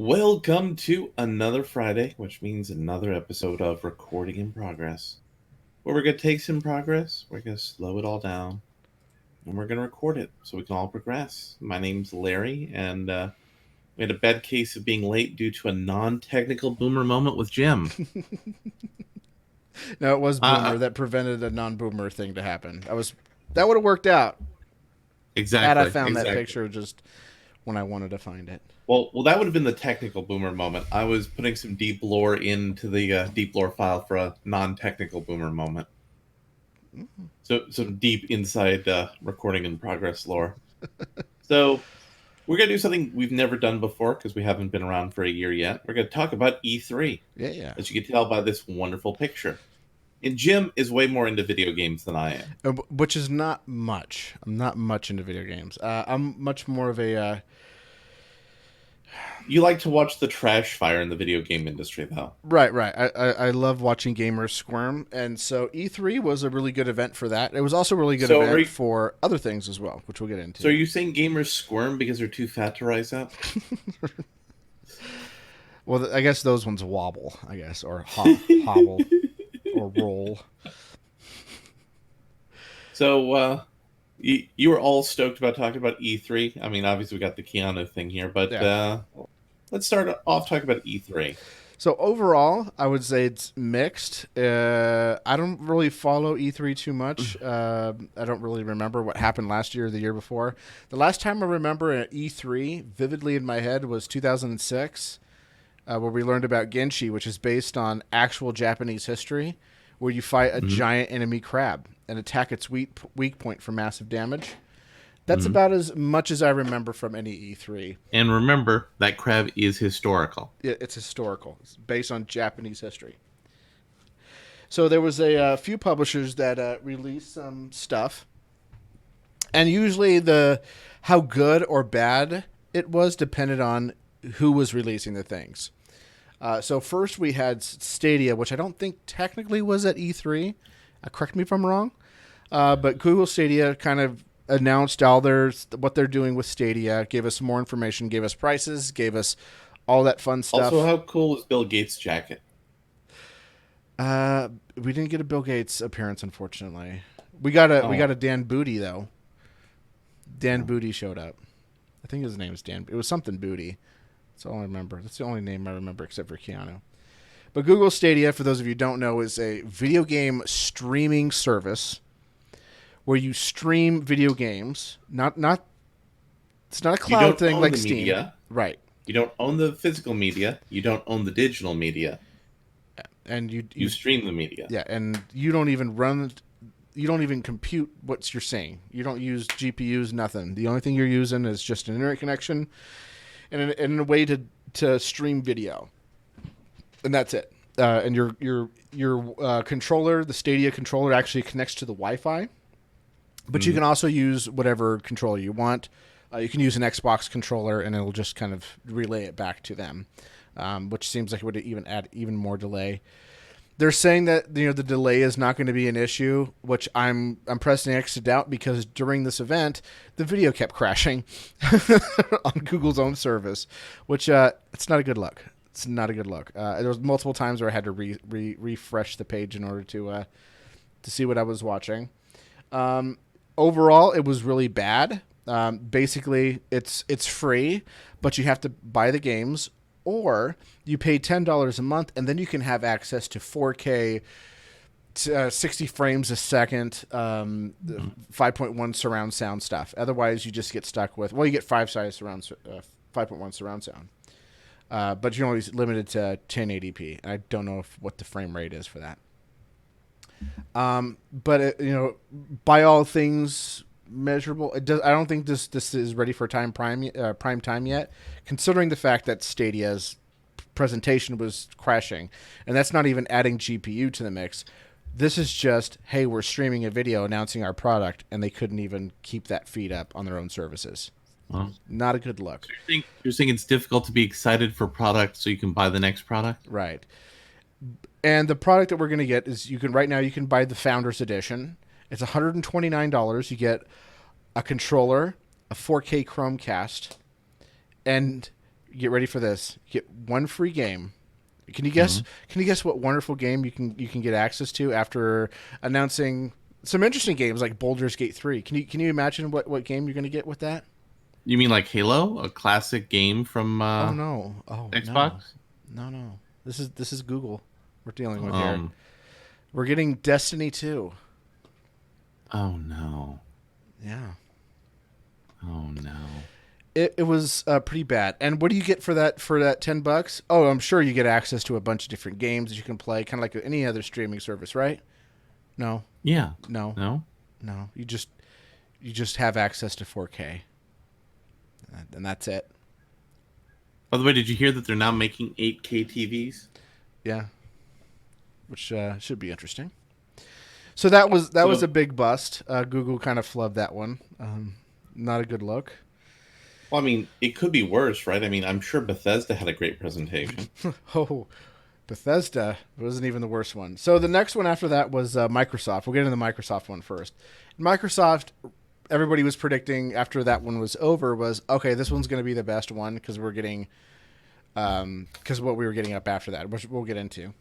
Welcome to another Friday, which means another episode of Recording in Progress, where we're going to take some progress, we're going to slow it all down, and we're going to record it so we can all progress. My name's Larry, and we had a bad case of being late due to a non-technical boomer moment with Jim. No, it was Boomer that prevented a non-Boomer thing to happen. That would have worked out had I found that Exactly. picture just when I wanted to find it. Well, that would have been the technical boomer moment. I was putting some deep lore into the deep lore file for a non-technical boomer moment. So some deep inside recording in progress lore. So we're gonna do something we've never done before because we haven't been around for a year yet. We're gonna talk about E3, Yeah. as you can tell by this wonderful picture. And Jim is way more into video games than I am. Which is not much. I'm not much into video games. I'm much more of a You like to watch the trash fire in the video game industry, though. right. I love watching gamers squirm, and so E3 was a really good event for that. It was also a really good So event for other things as well, which we'll get into. So are you saying gamers squirm because they're too fat to rise up? Well, I guess those ones wobble, I guess, or hobble, or roll. So you were all stoked about talking about E3. I mean, obviously we got the Keanu thing here, but Yeah. let's start off talking about E3. So overall, I would say it's mixed. I don't really follow E3 too much. I don't really remember what happened last year or the year before. The last time I remember an E3 vividly in my head was 2006, where we learned about Genshi, which is based on actual Japanese history, where you fight a giant enemy crab and attack its weak point for massive damage. That's about as much as I remember from any E3. And remember, that crab is historical. It's historical. It's based on Japanese history. So there was a few publishers that released some stuff, and usually the how good or bad it was depended on who was releasing the things. So first we had Stadia, which I don't think technically was at E3. Correct me if I'm wrong, but Google Stadia kind of announced what they're doing with Stadia, gave us more information, gave us prices, gave us all that fun stuff. Also, how cool is Bill Gates' jacket? We didn't get a Bill Gates appearance, unfortunately. We got a Dan Booty though. Dan Booty showed up. I think his name is Dan. It was something Booty. That's all I remember. That's the only name I remember except for Keanu. But Google Stadia, for those of you who don't know, is a video game streaming service where you stream video games. Not it's not a cloud thing like Steam. Media. Right. You don't own the physical media. You don't own the digital media. And you stream the media. Yeah, and you don't even compute what you're saying. You don't use GPUs, nothing. The only thing you're using is just an internet connection and a way to stream video. And that's it. And your controller, the Stadia controller, actually connects to the Wi-Fi. But you can also use whatever controller you want. You can use an Xbox controller, and it'll just kind of relay it back to them, which seems like it would even add even more delay. They're saying that the delay is not going to be an issue, which I'm pressing X to doubt because during this event, the video kept crashing on Google's own service, which it's not a good look. It's not a good look. There was multiple times where I had to refresh the page in order to see what I was watching. Overall, it was really bad. Basically, it's free, but you have to buy the games, or you pay $10 a month, and then you can have access to 4K, 60 frames a second, 5.1 surround sound stuff. Otherwise, you just get stuck with you get 5.1 surround sound, but you're only limited to 1080p. And I don't know what the frame rate is for that. But by all things measurable, it does. I don't think this is ready for prime time yet, considering the fact that Stadia's presentation was crashing, and that's not even adding GPU to the mix. This is just, hey, we're streaming a video announcing our product, and they couldn't even keep that feed up on their own services. Well, not a good look. So you're saying it's difficult to be excited for product so you can buy the next product? Right. And the product that we're going to get is you can buy the Founders Edition. It's $129. You get a controller, a 4K Chromecast, and Get ready for this. Get one free game. Can you guess? Mhm. Can you guess what wonderful game you can get access to after announcing some interesting games like Baldur's Gate 3? Can you imagine what game you're going to get with that? You mean like Halo, a classic game from Oh no! Oh no! Xbox? No! This is Google we're dealing with here. Um. We're getting Destiny 2. Oh no. Yeah. Oh no. It was pretty bad. And what do you get for that $10? Oh, I'm sure you get access to a bunch of different games that you can play, kind of like any other streaming service, right? No, Yeah. no, No. no. You just have access to 4K, and that's it. By the way, did you hear that they're now making 8K TVs? Yeah, which should be interesting. So that was a big bust. Google kind of flubbed that one. Not a good look. Well, I mean, it could be worse, right? I mean, I'm sure Bethesda had a great presentation. Oh, Bethesda wasn't even the worst one. So the next one after that was Microsoft. We'll get into the Microsoft one first. Microsoft, everybody was predicting after that one was over was, okay, this one's going to be the best one because we're getting, because what we were getting up after that, which we'll get into.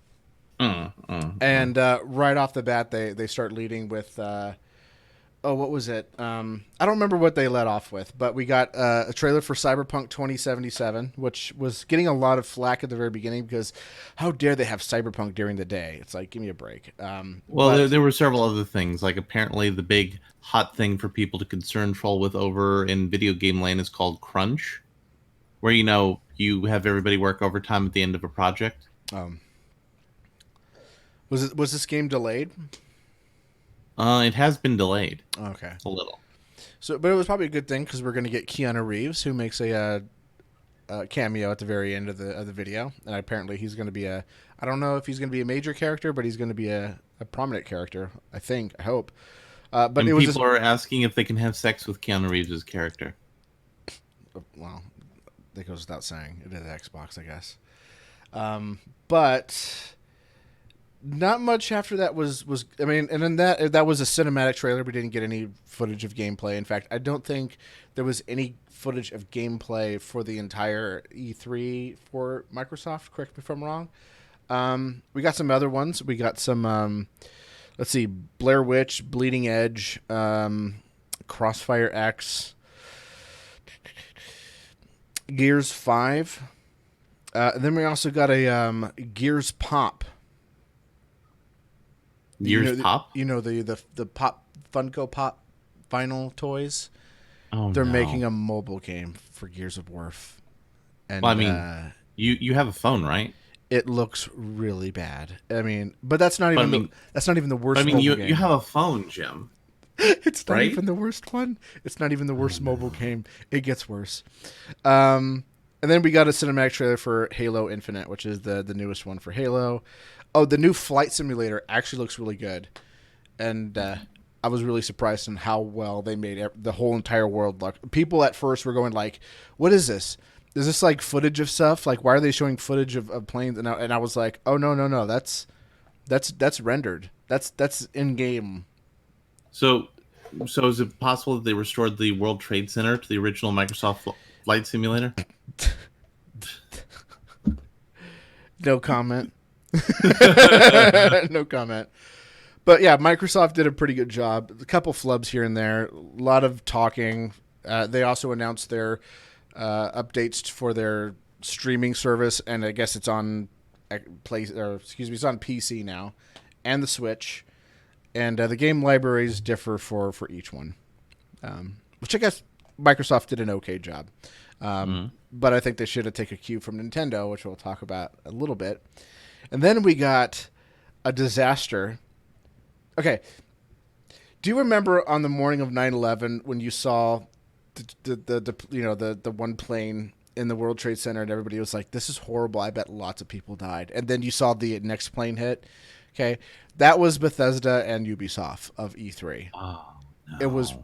And right off the bat, they start leading with, what was it? I don't remember what they led off with, but we got a trailer for Cyberpunk 2077, which was getting a lot of flack at the very beginning because how dare they have Cyberpunk during the day? It's like, give me a break. Well, there were several other things. Like apparently, the big hot thing for people to concern troll with over in video game land is called crunch, where you have everybody work overtime at the end of a project. Was this game delayed? It has been delayed Okay. a little. So, but it was probably a good thing because we're going to get Keanu Reeves, who makes a cameo at the very end of the video, and apparently he's going to be I don't know if he's going to be a major character, but he's going to be a prominent character. I hope. But And it was people are asking if they can have sex with Keanu Reeves' character. well, that goes without saying. It is Xbox, I guess. But not much after that was I mean, and then that was a cinematic trailer. We didn't get any footage of gameplay. In fact, I don't think there was any footage of gameplay for the entire E3 for Microsoft. Correct me if I'm wrong. We got some other ones. We got some let's see, Blair Witch, Bleeding Edge, Crossfire X, Gears 5. And then we also got a Gears Pop. Gears Pop? The Pop Funko Pop vinyl toys. Oh, They're no. making a mobile game for Gears of War. And Well, I mean, you have a phone, right? it looks really bad. I mean, but that's not even that's not even the worst. I mean, mobile game. you have a phone, Jim. It's not right? even the worst one. It's not even the worst mobile game. It gets worse. And then we got a cinematic trailer for Halo Infinite, which is the newest one for Halo. Oh, the new flight simulator actually looks really good, and I was really surprised in how well they made the whole entire world look. People at first were going like, "What is this? Is this like footage of stuff? Like, why are they showing footage of planes?" And I was like, "Oh no, that's rendered. That's in game." So is it possible that they restored the World Trade Center to the original Microsoft Flight Simulator? No comment. No comment. But yeah, Microsoft did a pretty good job. A couple flubs here and there. A lot of talking. They also announced their updates for their streaming service, and I guess it's on it's on PC now, and the Switch. And the game libraries differ for each one, which I guess Microsoft did an okay job. But I think they should have taken a cue from Nintendo, which we'll talk about a little bit. And then we got a disaster. Okay. Do you remember on the morning of 9/11 when you saw the one plane in the World Trade Center and everybody was like, "This is horrible. I bet lots of people died." And then you saw the next plane hit. Okay. That was Bethesda and Ubisoft of E3. Oh, no. It was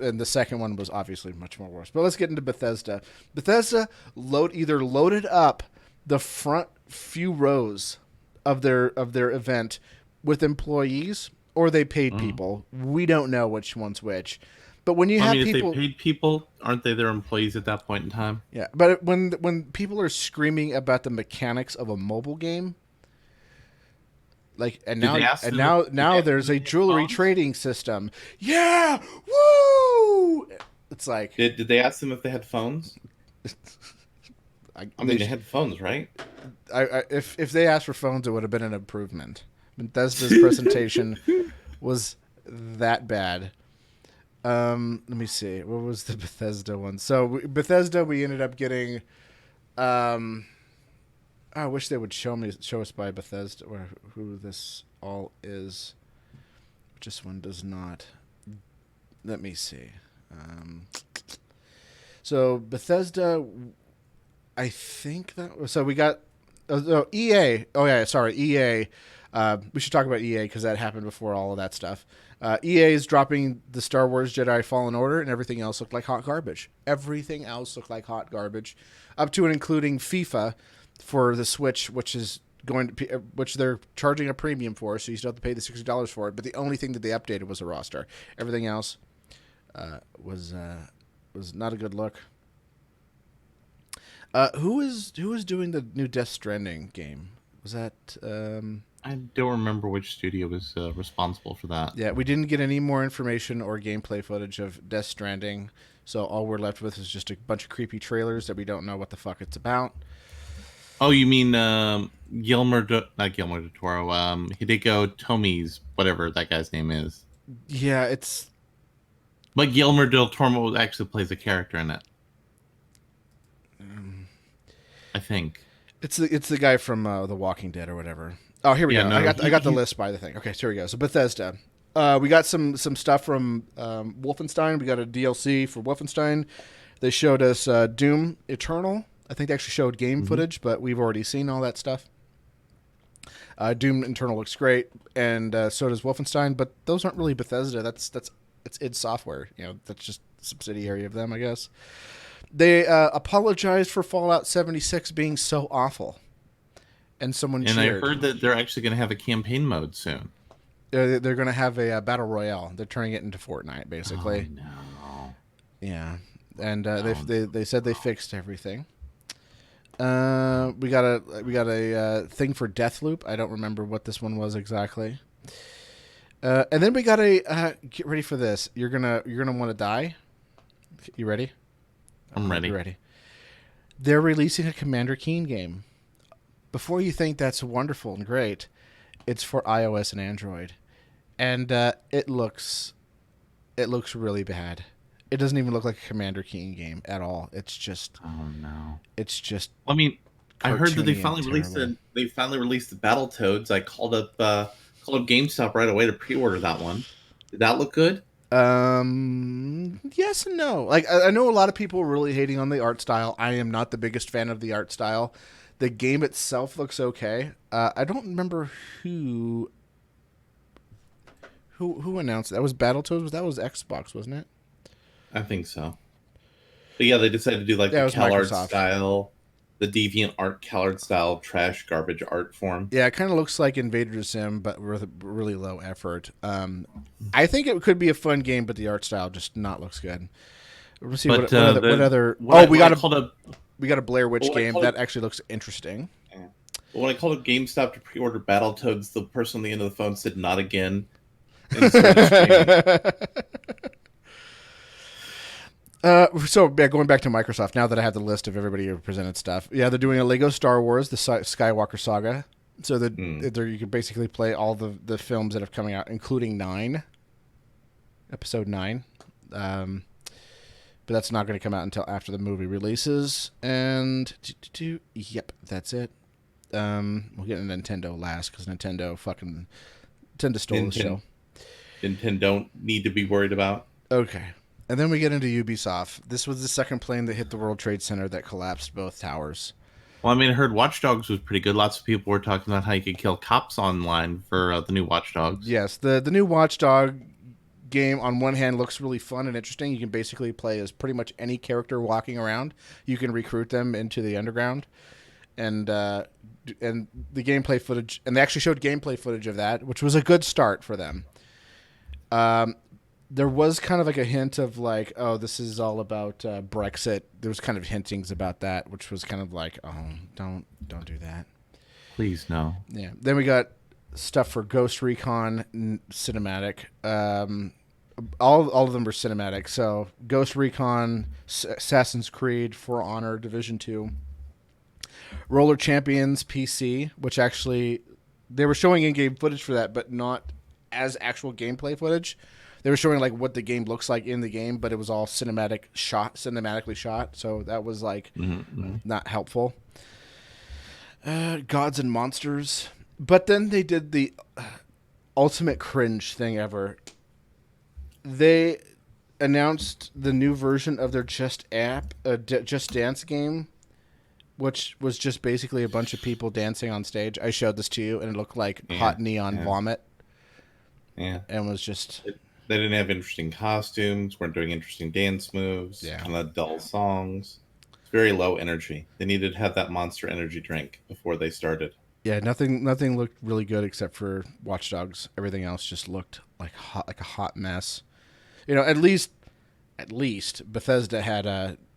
and the second one was obviously much more worse. But let's get into Bethesda. Bethesda either loaded up the front few rows of their event with employees, or they paid people. We don't know which one's which. But when you I have mean, if they people, paid people, aren't they their employees at that point in time? yeah. But when people are screaming about the mechanics of a mobile game, like Did they ask them if now there's they a had jewelry phones? trading system. Yeah, woo! It's like Did they ask them if they had phones? I they mean, they had phones, right? if they asked for phones, it would have been an improvement. Bethesda's presentation was that bad. Let me see. What was the Bethesda one? So Bethesda, we ended up getting. I wish they would show us by Bethesda or who this all is. This one does not. Let me see. So Bethesda, I think that was, so we got EA. Oh yeah, sorry, EA. We should talk about EA because that happened before all of that stuff. EA is dropping the Star Wars Jedi Fallen Order, and everything else looked like hot garbage. Everything else looked like hot garbage, up to and including FIFA for the Switch, which is which they're charging a premium for, so you still have to pay the $60 for it. But the only thing that they updated was a roster. Everything else was not a good look. Who is doing the new Death Stranding game? Was that? I don't remember which studio was responsible for that. Yeah, we didn't get any more information or gameplay footage of Death Stranding, so all we're left with is just a bunch of creepy trailers that we don't know what the fuck it's about. Oh, you mean not Guillermo del Toro, Hideo Tomi's, whatever that guy's name is. Yeah, it's. But Guillermo del Toro actually plays a character in it. I think. It's the guy from The Walking Dead or whatever. Oh, here we go. No, I got the list by the thing. Okay, so here we go. So Bethesda. We got some stuff from Wolfenstein. We got a DLC for Wolfenstein. They showed us Doom Eternal. I think they actually showed game footage, but we've already seen all that stuff. Doom Eternal looks great, and so does Wolfenstein. But those aren't really Bethesda. It's id Software. That's just a subsidiary of them, I guess. They apologized for Fallout 76 being so awful, and someone cheered. And I heard that they're actually going to have a campaign mode soon. They're going to have a battle royale. They're turning it into Fortnite, basically. Oh, no. Yeah, and they said they fixed everything. We got a thing for Deathloop. I don't remember what this one was exactly. And then we got a get ready for this. You're gonna want to die. You ready? I'm ready. You ready? They're releasing a Commander Keen game. Before you think that's wonderful and great, it's for iOS and Android, and it looks really bad. It doesn't even look like a Commander Keen game at all. It's just. Oh no. It's just. I mean, I heard that they cartoony finally and released terrible. the Battletoads. I called up GameStop right away to pre-order that one. Did that look good? Yes and no. Like I know a lot of people are really hating on the art style. I am not the biggest fan of the art style. The game itself looks okay. I don't remember who announced it. That was Battletoads. That was Xbox, wasn't it? I think so. But yeah, they decided to do like Yeah, it the was CalArt Microsoft. style, the Deviant Art CalArt style trash garbage art form. Yeah, it kind of looks like Invader Sim, but with really low effort. I think it could be a fun game, but the art style just not looks good. Let's see But what other. We got a Blair Witch game that actually looks interesting. When I called up GameStop to pre-order Battletoads, the person on the end of the phone said "not again." And started screaming. So yeah, going back to Microsoft, now that I have the list of everybody who presented stuff, yeah, they're doing a Lego Star Wars, the Skywalker Saga. So that you can basically play all the films that are coming out, including 9, Episode 9. But that's not going to come out until after the movie releases. And yep, that's it. We'll get a Nintendo last because Nintendo stole the show. Nintendo don't need to be worried about. Okay. And then we get into Ubisoft. This was the second plane that hit the World Trade Center that collapsed both towers. Well, I mean, I heard Watch Dogs was pretty good. Lots of people were talking about how you could kill cops online for the new Watch Dogs. Yes, the new Watch Dog game on one hand looks really fun and interesting. You can basically play as pretty much any character walking around. You can recruit them into the underground. And the gameplay footage, and they actually showed gameplay footage of that, which was a good start for them. there was kind of like a hint of like, oh, this is all about Brexit. There was kind of hintings about that, which was kind of like, oh, don't do that. Please no. Yeah. Then we got stuff for Ghost Recon cinematic. All of them were cinematic. So Ghost Recon, Assassin's Creed, For Honor, Division 2, Roller Champions PC, which actually they were showing in-game footage for that, but not as actual gameplay footage. They were showing like what the game looks like in the game, but it was all cinematically shot. So that was like not helpful. Gods and Monsters, but then they did the ultimate cringe thing ever. They announced the new version of their Just Dance game, which was just basically a bunch of people dancing on stage. I showed this to you, and it looked like hot neon vomit. Yeah, and was just. They didn't have interesting costumes. Weren't doing interesting dance moves. Yeah. Kind of dull songs. It's very low energy. They needed to have that Monster Energy drink before they started. Yeah, nothing looked really good except for Watch Dogs. Everything else just looked like a hot mess. At least Bethesda had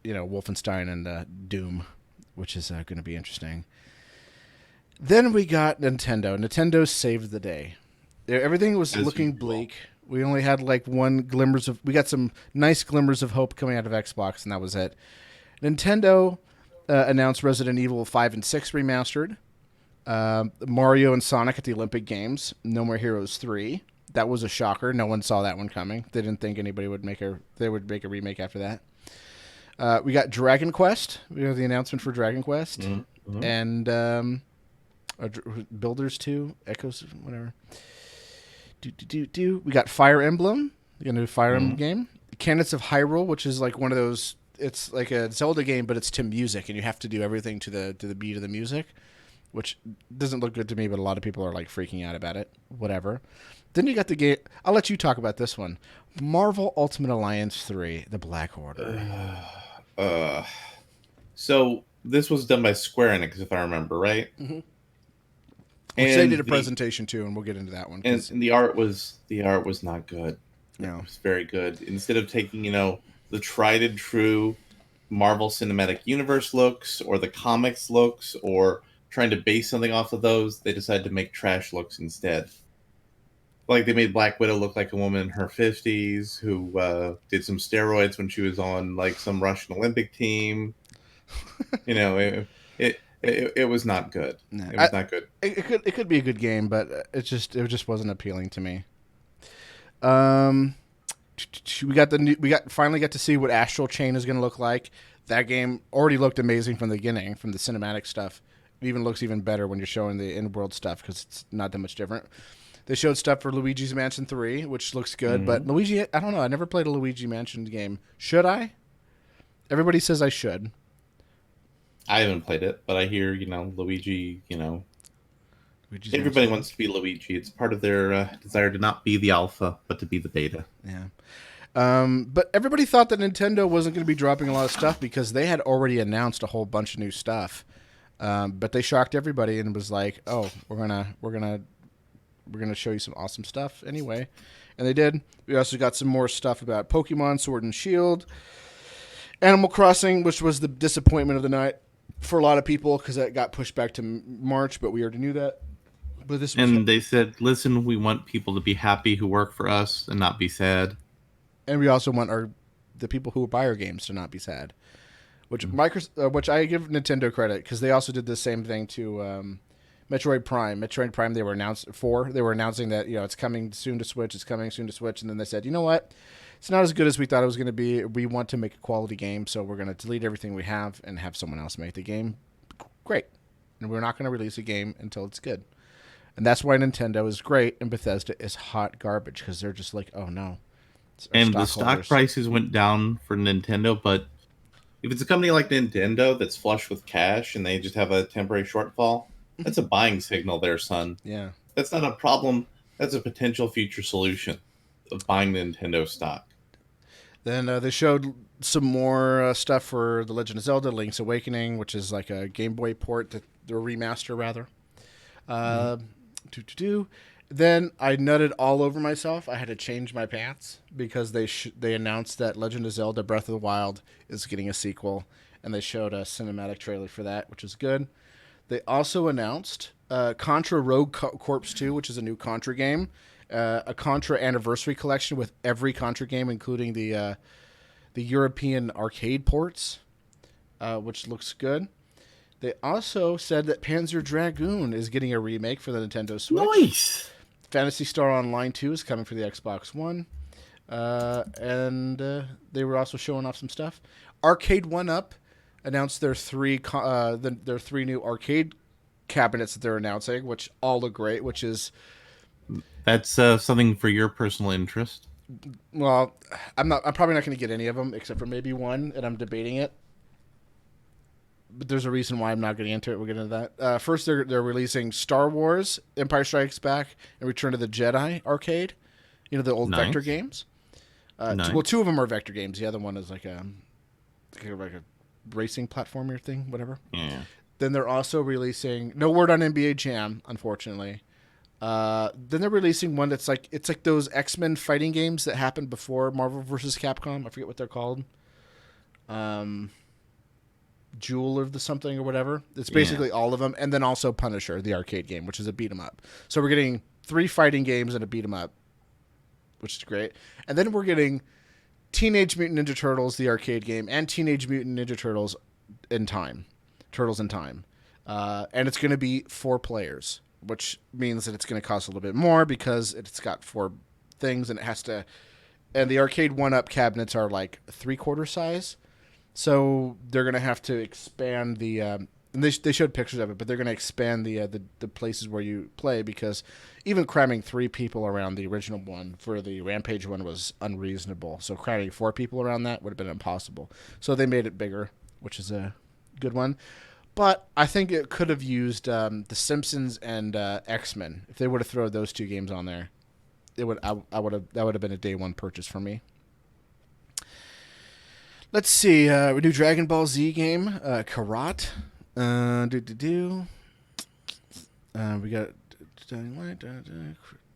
Wolfenstein and Doom, which is going to be interesting. Then we got Nintendo. Nintendo saved the day. Everything was looking bleak. We only had like we got some nice glimmers of hope coming out of Xbox, and that was it. Nintendo announced Resident Evil 5 and 6 remastered. Mario and Sonic at the Olympic Games. No More Heroes 3. That was a shocker. No one saw that one coming. They didn't think anybody would make a remake after that. We got Dragon Quest. We have the announcement for Dragon Quest. Mm-hmm. And Builders 2, Echoes, whatever. We got Fire Emblem. You know, Fire Emblem game. Candidates of Hyrule, which is like one of those. It's like a Zelda game, but it's to music, and you have to do everything to the beat of the music, which doesn't look good to me. But a lot of people are like freaking out about it. Whatever. Then you got the game. I'll let you talk about this one. Marvel Ultimate Alliance 3: The Black Order. So this was done by Square Enix, if I remember right. Mm-hmm. Which they did a presentation too, and we'll get into that one. And the art was not good. No, it was very good. Instead of taking the tried and true Marvel Cinematic Universe looks or the comics looks or trying to base something off of those, they decided to make trash looks instead. Like they made Black Widow look like a woman in her 50s who did some steroids when she was on like some Russian Olympic team. It was not good. No, it was not good. It could be a good game, but it just wasn't appealing to me. We finally got to see what Astral Chain is going to look like. That game already looked amazing from the beginning, from the cinematic stuff. It even looks even better when you're showing the in-world stuff because it's not that much different. They showed stuff for Luigi's Mansion 3, which looks good, but Luigi, I don't know. I never played a Luigi Mansion game. Should I? Everybody says I should. I haven't played it, but I hear, Luigi, everybody wants to be Luigi. It's part of their desire to not be the alpha, but to be the beta. Yeah. But everybody thought that Nintendo wasn't going to be dropping a lot of stuff because they had already announced a whole bunch of new stuff. But they shocked everybody and was like, "Oh, we're gonna show you some awesome stuff anyway," and they did. We also got some more stuff about Pokemon Sword and Shield, Animal Crossing, which was the disappointment of the night for a lot of people because that got pushed back to March, but we already knew that. But they said, "Listen, we want people to be happy who work for us and not be sad, and we also want the people who buy our games to not be sad." Which which I give Nintendo credit because they also did the same thing to Metroid Prime. Metroid Prime they were announcing that it's coming soon to Switch. It's coming soon to Switch, and then they said, you know what? It's not as good as we thought it was going to be. We want to make a quality game, so we're going to delete everything we have and have someone else make the game. Great. And we're not going to release a game until it's good. And that's why Nintendo is great and Bethesda is hot garbage because they're just like, oh no. And the stock prices went down for Nintendo, but if it's a company like Nintendo that's flush with cash and they just have a temporary shortfall, that's a buying signal there, son. Yeah. That's not a problem. That's a potential future solution of buying Nintendo stock. Then they showed some more stuff for The Legend of Zelda Link's Awakening, which is like a Game Boy port, the remaster, rather. Then I nutted all over myself. I had to change my pants because they announced that Legend of Zelda: Breath of the Wild is getting a sequel, and they showed a cinematic trailer for that, which is good. They also announced Contra Rogue Corps 2, which is a new Contra game, a Contra Anniversary Collection with every Contra game, including the European arcade ports, which looks good. They also said that Panzer Dragoon is getting a remake for the Nintendo Switch. Nice. Phantasy Star Online 2 is coming for the Xbox One. And they were also showing off some stuff. Arcade 1-Up announced their their three new arcade cabinets that they're announcing, which all look great, which is... That's something for your personal interest. Well, I'm probably not going to get any of them except for maybe one, and I'm debating it. But there's a reason why I'm not getting into it. We'll get into that. First, they're releasing Star Wars, Empire Strikes Back, and Return of the Jedi arcade. You know, the old Vector games. Nice. Well, two of them are Vector games. The other one is like a racing platformer thing, whatever. Yeah. Then they're also releasing... No word on NBA Jam, unfortunately. Then they're releasing one that's like... It's like those X-Men fighting games that happened before Marvel vs. Capcom. I forget what they're called. Jewel or the something or whatever. It's basically all of them. And then also Punisher, the arcade game, which is a beat 'em up. So we're getting 3 fighting games and a beat 'em up, which is great. And then we're getting Teenage Mutant Ninja Turtles, the arcade game, and Teenage Mutant Ninja Turtles in Time. And it's going to be 4 players, which means that it's going to cost a little bit more because it's got 4 things and it has to... And the arcade 1-up cabinets are like 3/4 size. So they're going to have to expand the... and they showed pictures of it, but they're going to expand the places where you play because even cramming 3 people around the original one for the Rampage one was unreasonable. So cramming 4 people around that would have been impossible. So they made it bigger, which is a good one. But I think it could have used The Simpsons and X-Men. If they would have thrown those 2 games on there, that would have been a day 1 purchase for me. Let's see. We do Dragon Ball Z game, Karat. We got...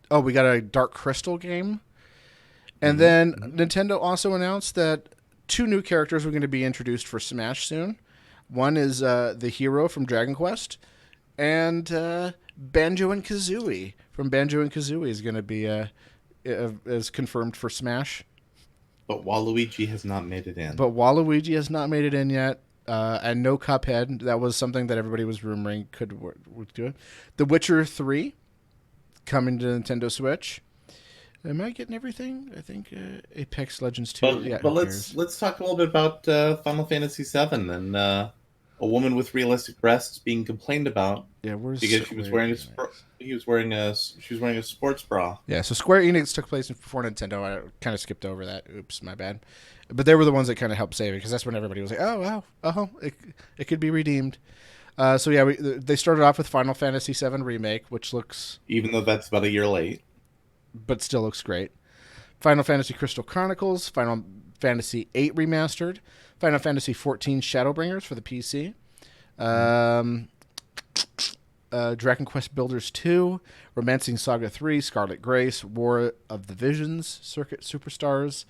Oh, we got a Dark Crystal game. And then Nintendo also announced that 2 new characters were going to be introduced for Smash soon. One is the hero from Dragon Quest, and Banjo and Kazooie from Banjo and Kazooie is going to be is confirmed for Smash. But Waluigi has not made it in. Yet. And no Cuphead. That was something that everybody was rumoring could do it. The Witcher 3 coming to Nintendo Switch. Am I getting everything? I think Apex Legends 2. But let's talk a little bit about Final Fantasy VII and a woman with realistic breasts being complained about. Yeah, where's because she was wearing a sports bra. Yeah, so Square Enix took place before Nintendo. I kind of skipped over that. Oops, my bad. But they were the ones that kind of helped save it because that's when everybody was like, "Oh wow, it could be redeemed." So yeah, they started off with Final Fantasy VII Remake, which looks... Even though that's about a year late. But still looks great. Final Fantasy Crystal Chronicles, Final Fantasy VIII Remastered, Final Fantasy XIV Shadowbringers for the PC, Dragon Quest Builders 2, Romancing Saga 3, Scarlet Grace, War of the Visions, Circuit Superstars,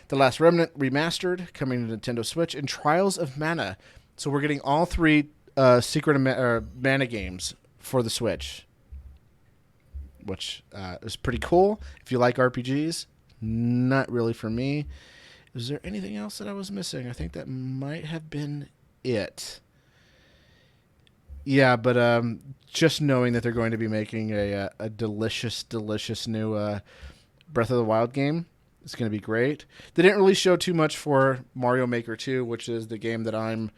The Last Remnant Remastered, coming to Nintendo Switch, and Trials of Mana. So we're getting all 3 Secret of Mana games for the Switch, which is pretty cool. If you like RPGs, not really for me. Is there anything else that I was missing? I think that might have been it. Yeah, but just knowing that they're going to be making a delicious, delicious new Breath of the Wild game is going to be great. They didn't really show too much for Mario Maker 2, which is the game that I'm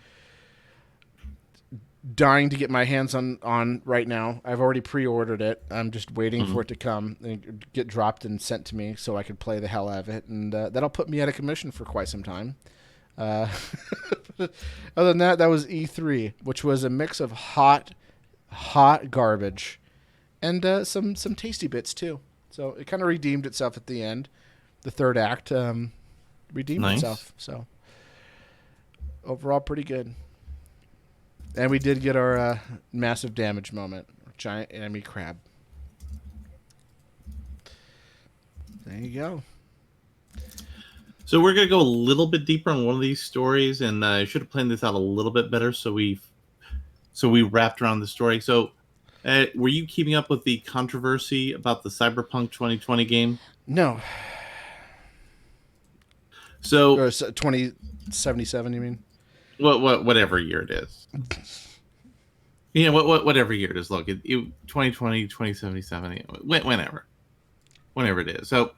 dying to get my hands on right now. I've already pre-ordered it. I'm just waiting for it to come and get dropped and sent to me so I can play the hell out of it, and that'll put me out of commission for quite some time. Other than that, that was E3, which was a mix of hot garbage and some tasty bits too. So it kind of redeemed itself at the end. The third act redeemed itself. So overall, pretty good. And we did get our massive damage moment. Giant enemy crab. There you go. So we're gonna go a little bit deeper on one of these stories, and I should have planned this out a little bit better. So we wrapped around the story. So, were you keeping up with the controversy about the Cyberpunk 2020 game? No. So, Or 2077, you mean? whatever year it is. Yeah, whatever year it is. Look, 2020, 2077, whenever it is. So,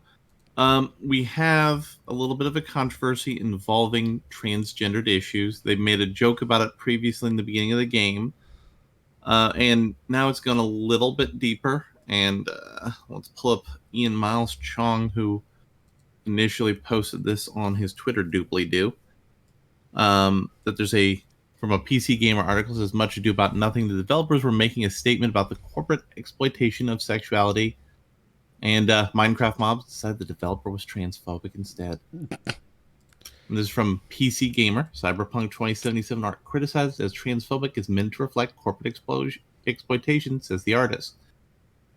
we have a little bit of a controversy involving transgendered issues. They made a joke about it previously in the beginning of the game, and now it's gone a little bit deeper. And let's pull up Ian Miles Chong, who initially posted this on his Twitter doobly doo. That there's from a PC Gamer article says Much Ado About Nothing. The developers were making a statement about the corporate exploitation of sexuality, and Minecraft Mobs decided the developer was transphobic instead. And this is from PC Gamer. Cyberpunk 2077 art criticized as transphobic is meant to reflect corporate exploitation, says the artist.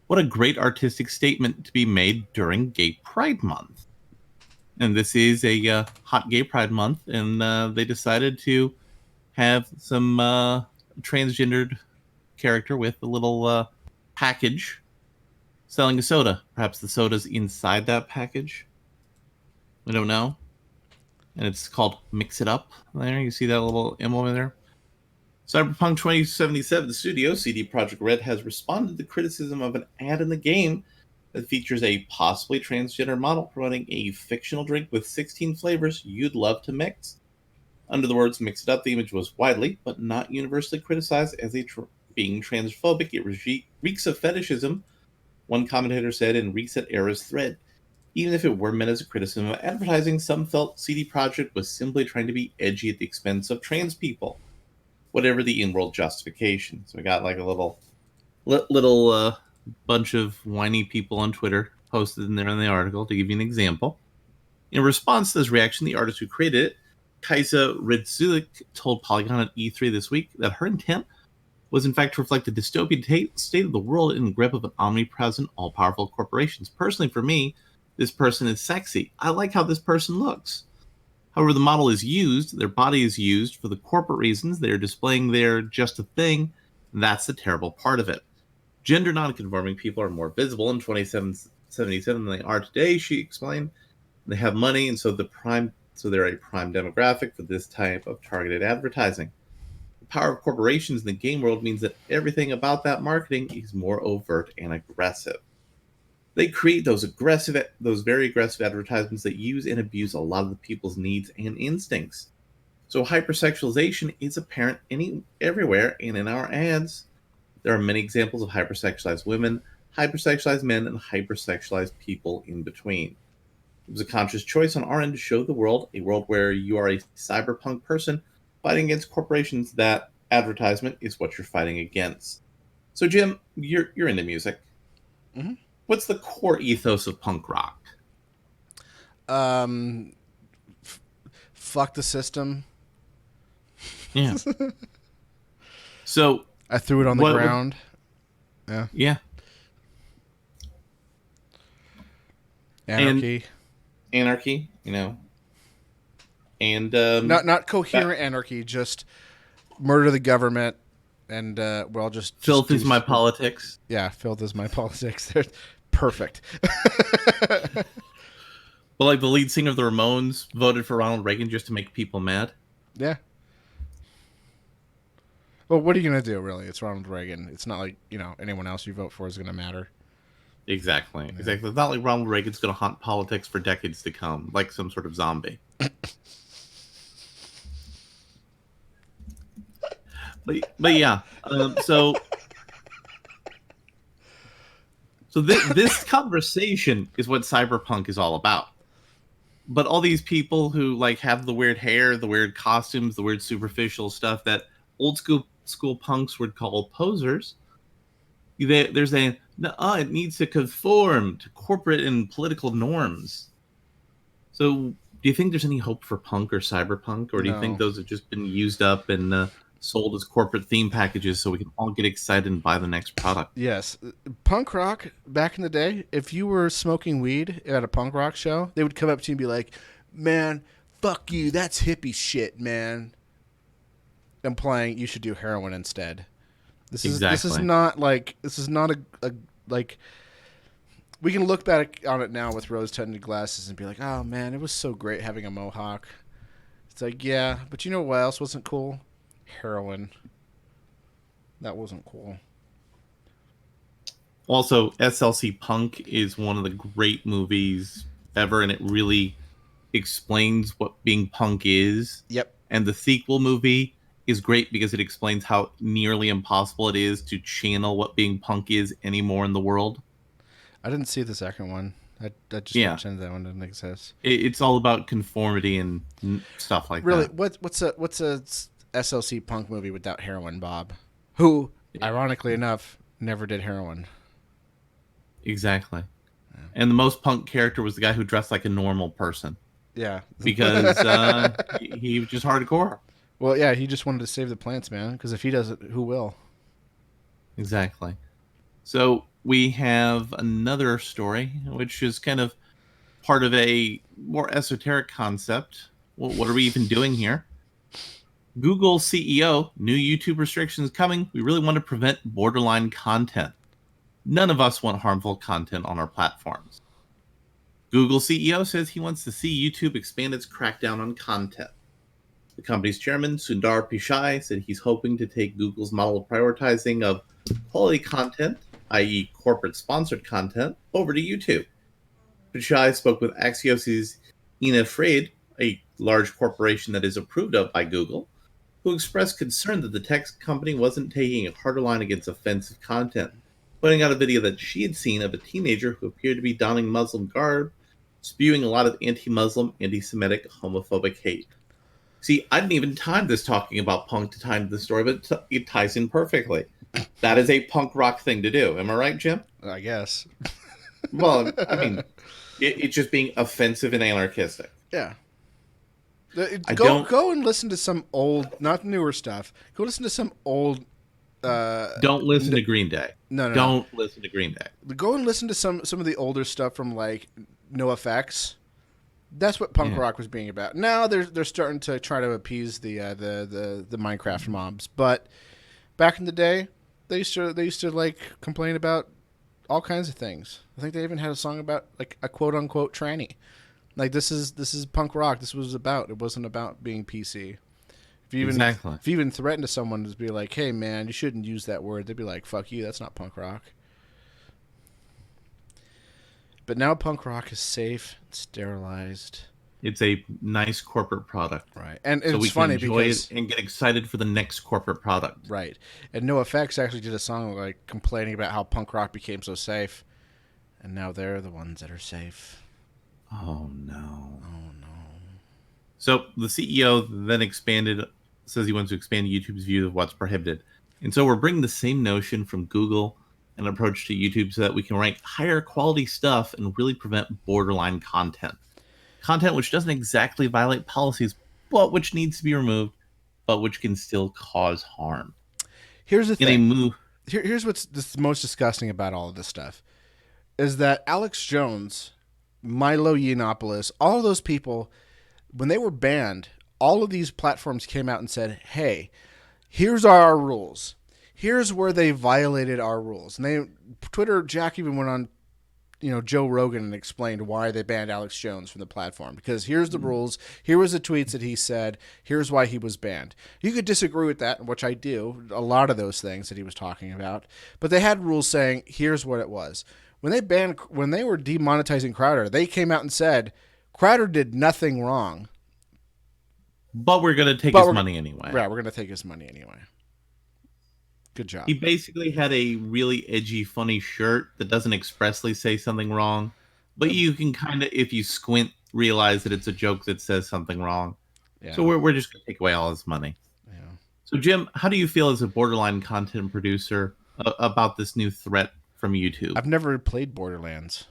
What a great artistic statement to be made during Gay Pride Month. And this is a hot Gay Pride Month, and they decided to have some transgendered character with a little package selling a soda. Perhaps the soda's inside that package. We don't know. And it's called Mix It Up. There, you see that little emblem there? Cyberpunk 2077 studio, CD Projekt Red, has responded to criticism of an ad in the game that features a possibly transgender model promoting a fictional drink with 16 flavors you'd love to mix. Under the words Mix It Up, the image was widely, but not universally criticized as being transphobic. It reeks of fetishism, one commentator said in Reset Era's thread. Even if it were meant as a criticism of advertising, some felt CD Projekt was simply trying to be edgy at the expense of trans people, whatever the in-world justification. So we got like a little bunch of whiny people on Twitter posted in there in the article to give you an example. In response to this reaction, the artist who created it, Kaisa Ridzulik, told Polygon at E3 this week that her intent was in fact to reflect the dystopian state of the world in the grip of an omnipresent, all-powerful corporations. Personally, for me, this person is sexy. I like how this person looks. However, the model is used, their body is used for the corporate reasons. They're displaying their just a thing. That's the terrible part of it. Gender non-conforming people are more visible in 2077 than they are today, she explained. They have money, and so they're a prime demographic for this type of targeted advertising. The power of corporations in the game world means that everything about that marketing is more overt and aggressive. They create those very aggressive advertisements that use and abuse a lot of the people's needs and instincts. So hypersexualization is apparent everywhere, and in our ads, there are many examples of hypersexualized women, hypersexualized men, and hypersexualized people in between. It was a conscious choice on our end to show the world, a world where you are a cyberpunk person fighting against corporations. That advertisement is what you're fighting against. So, Jim, you're into music. Mm-hmm. What's the core ethos of punk rock? Fuck the system. Yeah. So I threw it on the ground. Yeah. Anarchy, and not coherent anarchy, just murder the government, and filth is my politics. Yeah, filth is my politics. Perfect. But like the lead singer of the Ramones voted for Ronald Reagan just to make people mad. Yeah. Well, what are you gonna do? Really, it's Ronald Reagan. It's not like anyone else you vote for is gonna matter. Exactly. Yeah. Exactly. It's not like Ronald Reagan's going to haunt politics for decades to come, like some sort of zombie. but yeah. So this conversation is what cyberpunk is all about. But all these people who like have the weird hair, the weird costumes, the weird superficial stuff that old school punks would call posers. They're saying, it needs to conform to corporate and political norms. So, do you think there's any hope for punk or cyberpunk, or do you think those have just been used up and sold as corporate theme packages so we can all get excited and buy the next product. Yes. Punk rock, back in the day, if you were smoking weed at a punk rock show, they would come up to you and be like, man, fuck you. That's hippie shit, man. Implying you should do heroin instead. This is Exactly. not like, this is not a like, we can look back on it now with rose-tinted glasses and be like, oh man, it was so great having a mohawk. It's like, yeah, but you know what else wasn't cool? Heroin. That wasn't cool. Also, SLC Punk is one of the great movies ever, and it really explains what being punk is. Yep. And the sequel movie is great because it explains how nearly impossible it is to channel what being punk is anymore in the world. I didn't see the second one. I just Yeah. mentioned that one didn't exist. It's all about conformity and stuff like Really, that. what's a SLC punk movie without heroin, Bob? Who, ironically enough, never did heroin. Exactly. And the most punk character was the guy who dressed like a normal person Yeah. because he was just hardcore. Well, yeah, he just wanted to save the plants, man. Because if he doesn't, who will? Exactly. So we have another story, which is kind of part of a more esoteric concept. Well, what are we even doing here? Google CEO, new YouTube restrictions coming. We really want to prevent borderline content. None of us want harmful content on our platforms. Google CEO says he wants to see YouTube expand its crackdown on content. The company's chairman, Sundar Pichai, said he's hoping to take Google's model of prioritizing of quality content, i.e. corporate-sponsored content, over to YouTube. Pichai spoke with Axios' Ina Fried, a large corporation that is approved of by Google, who expressed concern that the tech company wasn't taking a harder line against offensive content, pointing out a video that she had seen of a teenager who appeared to be donning Muslim garb, spewing a lot of anti-Muslim, anti-Semitic, homophobic hate. See, I didn't even time this talking about punk to time the story, but it ties in perfectly. That is a punk rock thing to do. Am I right, Jim? I guess. Well, I mean, it's just being offensive and anarchistic. Yeah. I don't Go and listen to some old, not newer stuff. Go listen to some old. don't listen to Green Day. No. Don't listen to Green Day. Go and listen to some of the older stuff from like NoFX. That's what punk rock was being about. Now they're starting to try to appease the Minecraft mobs, but back in the day, they used to like complain about all kinds of things. I think they even had a song about like a quote unquote tranny. Like this is punk rock. This was about. It wasn't about being PC. If you even threaten to someone to be like, "Hey man, you shouldn't use that word," they'd be like, "Fuck you. That's not punk rock." But now punk rock is safe, sterilized. It's a nice corporate product. Right. And so it's we funny can enjoy because it and get excited for the next corporate product. right. And NoFX actually did a song like complaining about how punk rock became so safe. And now they're the ones that are safe. Oh no. Oh no. So the CEO then says he wants to expand YouTube's view of what's prohibited. And so we're bringing the same notion from Google and approach to YouTube so that we can rank higher quality stuff and really prevent borderline content. Content which doesn't exactly violate policies, but which needs to be removed, but which can still cause harm. Here's the thing. Here's what's the most disgusting about all of this stuff is that Alex Jones, Milo Yiannopoulos, all of those people, when they were banned, all of these platforms came out and said, "Hey, here's our rules. Here's where they violated our rules." And Jack even went on, Joe Rogan and explained why they banned Alex Jones from the platform. Because here's the rules. Here was the tweets that he said. Here's why he was banned. You could disagree with that, which I do, a lot of those things that he was talking about. But they had rules saying, here's what it was. When they were demonetizing Crowder, they came out and said, Crowder did nothing wrong. But we're going to take his money anyway. Right, we're going to take his money anyway. Good job. He basically had a really edgy, funny shirt that doesn't expressly say something wrong, but you can kind of, if you squint, realize that it's a joke that says something wrong. Yeah. So we're just going to take away all his money. Yeah. So Jim, how do you feel as a borderline content producer about this new threat from YouTube? I've never played Borderlands.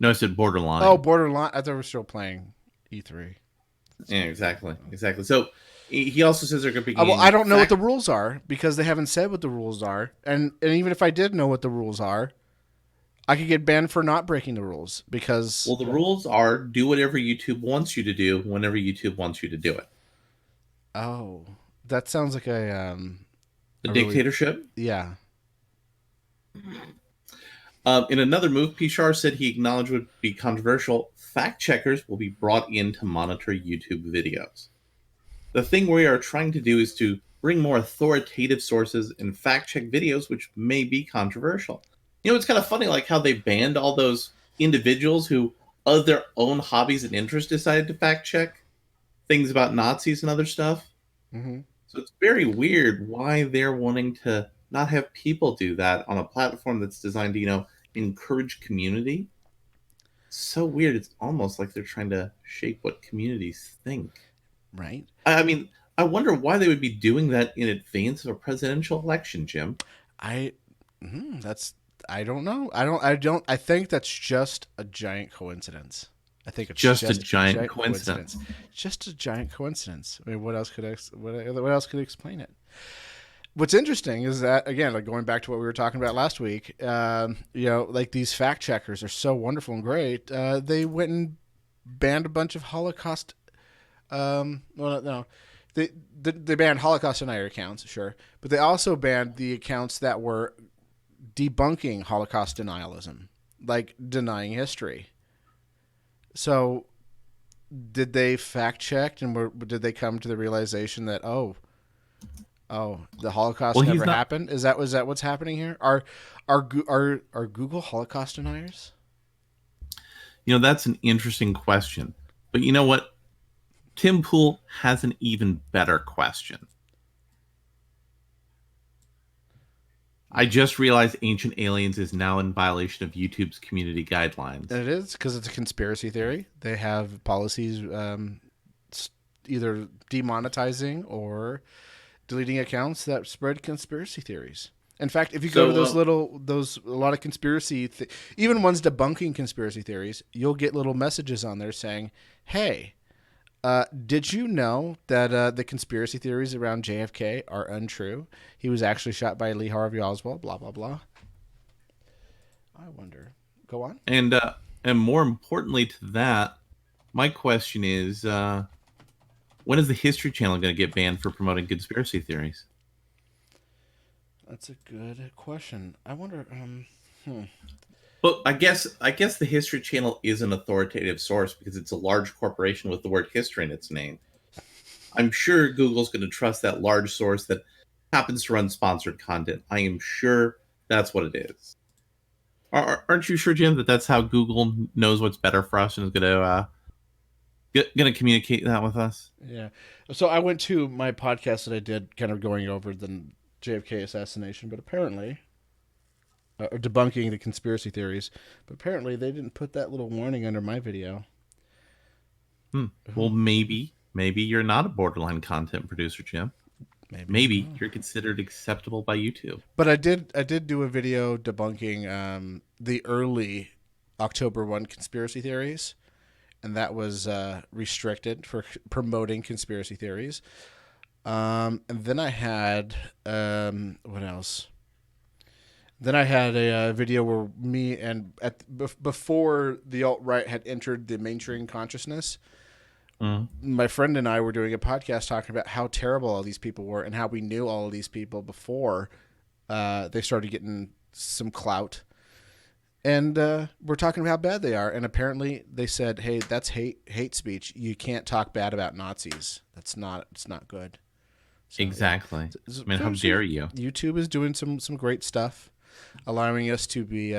No, I said Borderline. Oh, Borderline. I thought we were still playing E3. Yeah, exactly. So He also says they're going to be Well, getting I don't know what the rules are because they haven't said what the rules are, and even if I did know what the rules are, I could get banned for not breaking the rules because Well, the rules are do whatever YouTube wants you to do whenever YouTube wants you to do it. oh, that sounds like A a really dictatorship. yeah. In another move, Pichar said he acknowledged would be controversial. Fact checkers will be brought in to monitor YouTube videos. The thing we are trying to do is to bring more authoritative sources and fact check videos, which may be controversial. You know, it's kind of funny, like how they banned all those individuals who, of their own hobbies and interests, decided to fact check things about Nazis and other stuff. Mm-hmm. So it's very weird why they're wanting to not have people do that on a platform that's designed to, encourage community. It's so weird. It's almost like they're trying to shape what communities think. Right. I mean, I wonder why they would be doing that in advance of a presidential election, Jim. I that's I don't know. I think that's just a giant coincidence. I think it's Just a giant coincidence. Just a giant coincidence. I mean, what else could what else could explain it? What's interesting is that again, like going back to what we were talking about last week, like these fact checkers are so wonderful and great. They went and banned a bunch of Holocaust. Well, no, they banned Holocaust denier accounts, sure, but they also banned the accounts that were debunking Holocaust denialism, like denying history. So, did they fact check and did they come to the realization that the Holocaust never happened? Was that what's happening here? Are Google Holocaust deniers? That's an interesting question. But you know what? Tim Pool has an even better question. I just realized Ancient Aliens is now in violation of YouTube's community guidelines. And it is because it's a conspiracy theory. They have policies either demonetizing or deleting accounts that spread conspiracy theories. In fact, if you go to a lot of conspiracy, even ones debunking conspiracy theories, you'll get little messages on there saying, "Hey, did you know that the conspiracy theories around JFK are untrue? He was actually shot by Lee Harvey Oswald, blah, blah, blah." I wonder. Go on. And more importantly to that, my question is, when is the History Channel going to get banned for promoting conspiracy theories? That's a good question. I wonder. Well, I guess the History Channel is an authoritative source because it's a large corporation with the word history in its name. I'm sure Google's going to trust that large source that happens to run sponsored content. I am sure that's what it is. Aren't you sure, Jim, that that's how Google knows what's better for us and is going to communicate that with us? Yeah. So I went to my podcast that I did, kind of going over the JFK assassination, but apparently, or debunking the conspiracy theories, but apparently they didn't put that little warning under my video. Well, maybe you're not a borderline content producer, Jim. Maybe you're considered acceptable by YouTube. But I did do a video debunking the early October 1 conspiracy theories, and that was restricted for promoting conspiracy theories. And then I had what else? Then I had a video where me and before the alt-right had entered the mainstream consciousness, my friend and I were doing a podcast talking about how terrible all these people were and how we knew all of these people before they started getting some clout. And we're talking about how bad they are. And apparently they said, "Hey, that's hate speech. You can't talk bad about Nazis. It's not good." So, exactly. I mean, how dare you? YouTube is doing some great stuff, allowing us to be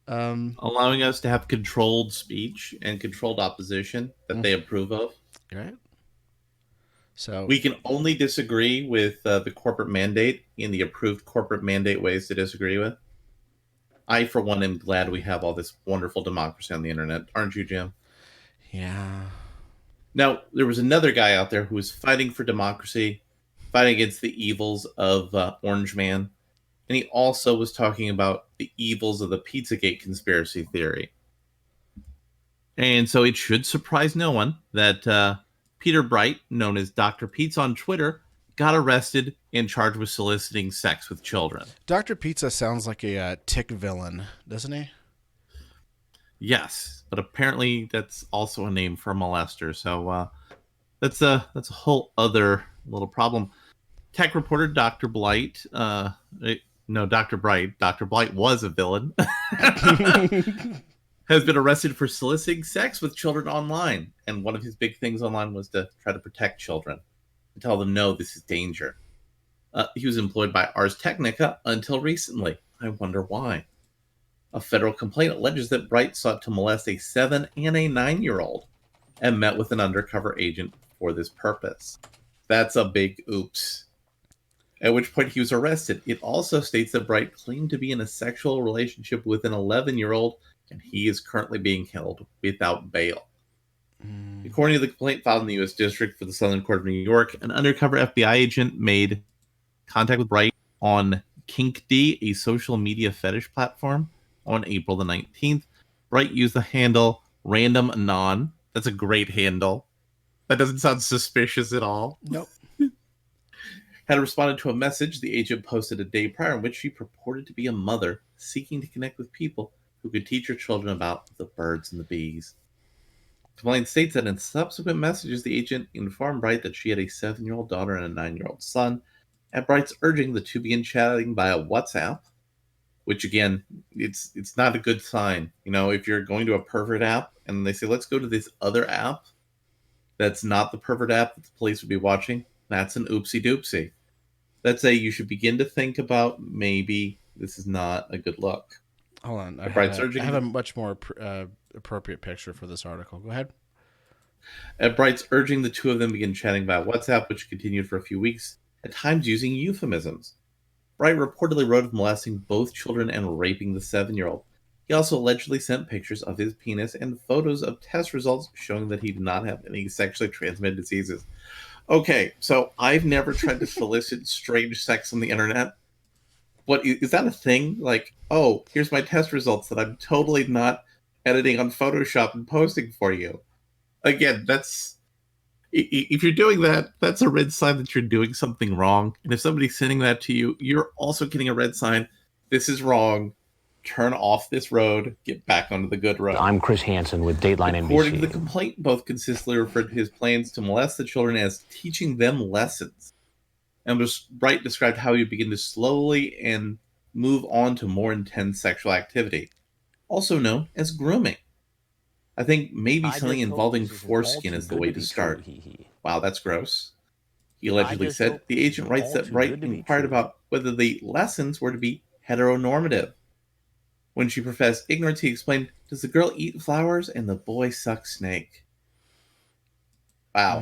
allowing us to have controlled speech and controlled opposition that they approve of. Right. So we can only disagree with the corporate mandate in the approved corporate mandate ways to disagree with. I, for one, am glad we have all this wonderful democracy on the internet. Aren't you, Jim? Yeah. Now, there was another guy out there who was fighting for democracy, fighting against the evils of Orange Man. And he also was talking about the evils of the Pizzagate conspiracy theory. And so it should surprise no one that Peter Bright, known as Dr. Pete's on Twitter, got arrested and charged with soliciting sex with children. Dr. Pizza sounds like a Tick villain, doesn't he? Yes, but apparently that's also a name for a molester. So that's a whole other little problem. Tech reporter Dr. Blight, no, Dr. Bright. Dr. Blight was a villain. Has been arrested for soliciting sex with children online. And one of his big things online was to try to protect children, to tell them, no, this is danger. He was employed by Ars Technica until recently. I wonder why. A federal complaint alleges that Bright sought to molest a 7 and a 9-year-old and met with an undercover agent for this purpose. That's a big oops. At which point he was arrested. It also states that Bright claimed to be in a sexual relationship with an 11-year-old, and he is currently being held without bail. According to the complaint filed in the U.S. District for the Southern Court of New York, an undercover FBI agent made contact with Bright on KinkD, a social media fetish platform, on April the 19th. Bright used the handle Random Anon. That's a great handle. That doesn't sound suspicious at all. Nope. Had responded to a message the agent posted a day prior in which she purported to be a mother seeking to connect with people who could teach her children about the birds and the bees. The complaint states that in subsequent messages, the agent informed Bright that she had a 7-year-old daughter and a 9-year-old son. At Bright's urging, the two began chatting via WhatsApp, which again, it's not a good sign. You know, if you're going to a pervert app and they say, let's go to this other app that's not the pervert app that the police would be watching, that's an oopsie doopsie. That's you should begin to think about maybe this is not a good look. Hold on. I urging have a much more appropriate picture for this article. Go ahead. At Bright's urging, the two of them began chatting via WhatsApp, which continued for a few weeks, at times using euphemisms. Bright reportedly wrote of molesting both children and raping the 7-year-old. He also allegedly sent pictures of his penis and photos of test results showing that he did not have any sexually transmitted diseases. Okay, so I've never tried to solicit strange sex on the internet. What is that a thing? Like, oh, here's my test results that I'm totally not editing on Photoshop and posting for you. Again, that's if you're doing that, that's a red sign that you're doing something wrong. And if somebody's sending that to you, you're also getting a red sign. This is wrong. Turn off this road. Get back onto the good road. I'm Chris Hansen with Dateline NBC. According to the complaint, both consistently referred to his plans to molest the children as teaching them lessons. And Bright described how he would begin to slowly and move on to more intense sexual activity, also known as grooming. I think maybe something involving foreskin is the way to start. Wow, that's gross. He allegedly said. The agent writes that Bright inquired about whether the lessons were to be heteronormative. When she professed ignorance, he explained, does the girl eat flowers and the boy suck snake? Wow.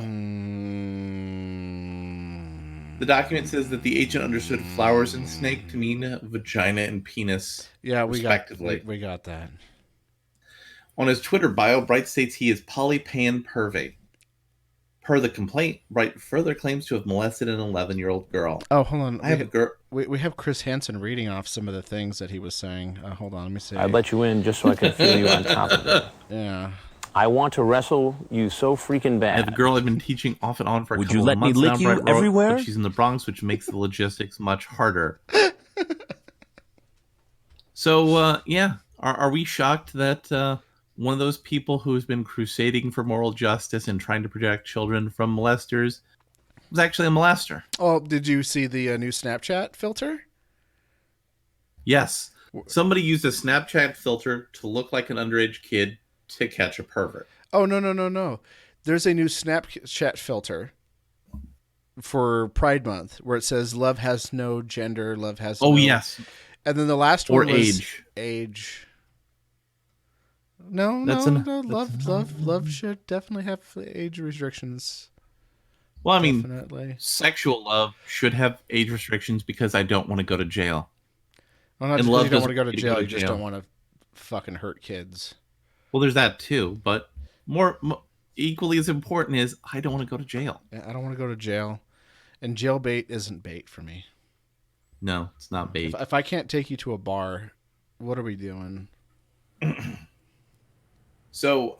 The document says that the agent understood flowers and snake to mean vagina and penis, respectively. We got that. On his Twitter bio, Bright states he is polypan pervy. Per the complaint, Bright further claims to have molested an 11-year-old girl. Oh, hold on. I have a girl. We have Chris Hansen reading off some of the things that he was saying. Hold on, let me see. I'd let you in just so I could feel you on top of it. Yeah. I want to wrestle you so freaking bad. I have a girl I've been teaching off and on for a Would couple you let of me months lick now. you Bright wrote, everywhere? but she's in the Bronx, which makes the logistics much harder. So, yeah. Are we shocked that one of those people who has been crusading for moral justice and trying to protect children from molesters was actually a molester? Oh, did you see the new Snapchat filter? Yes. Somebody used a Snapchat filter to look like an underage kid to catch a pervert. Oh, no. There's a new Snapchat filter for Pride Month where it says love has no gender, love has no... yes. And then the last one was age. Age. No. Love should definitely have age restrictions. Well, I mean, Definitely. sexual love should have age restrictions because I don't want to go to jail. Well, not And just love because you don't want doesn't to go to need to jail, go to you just jail. don't want to fucking hurt kids. Well, there's that too, but more equally as important is I don't want to go to jail. Yeah, I don't want to go to jail. And jail bait isn't bait for me. No, it's not bait. If I can't take you to a bar, what are we doing? So,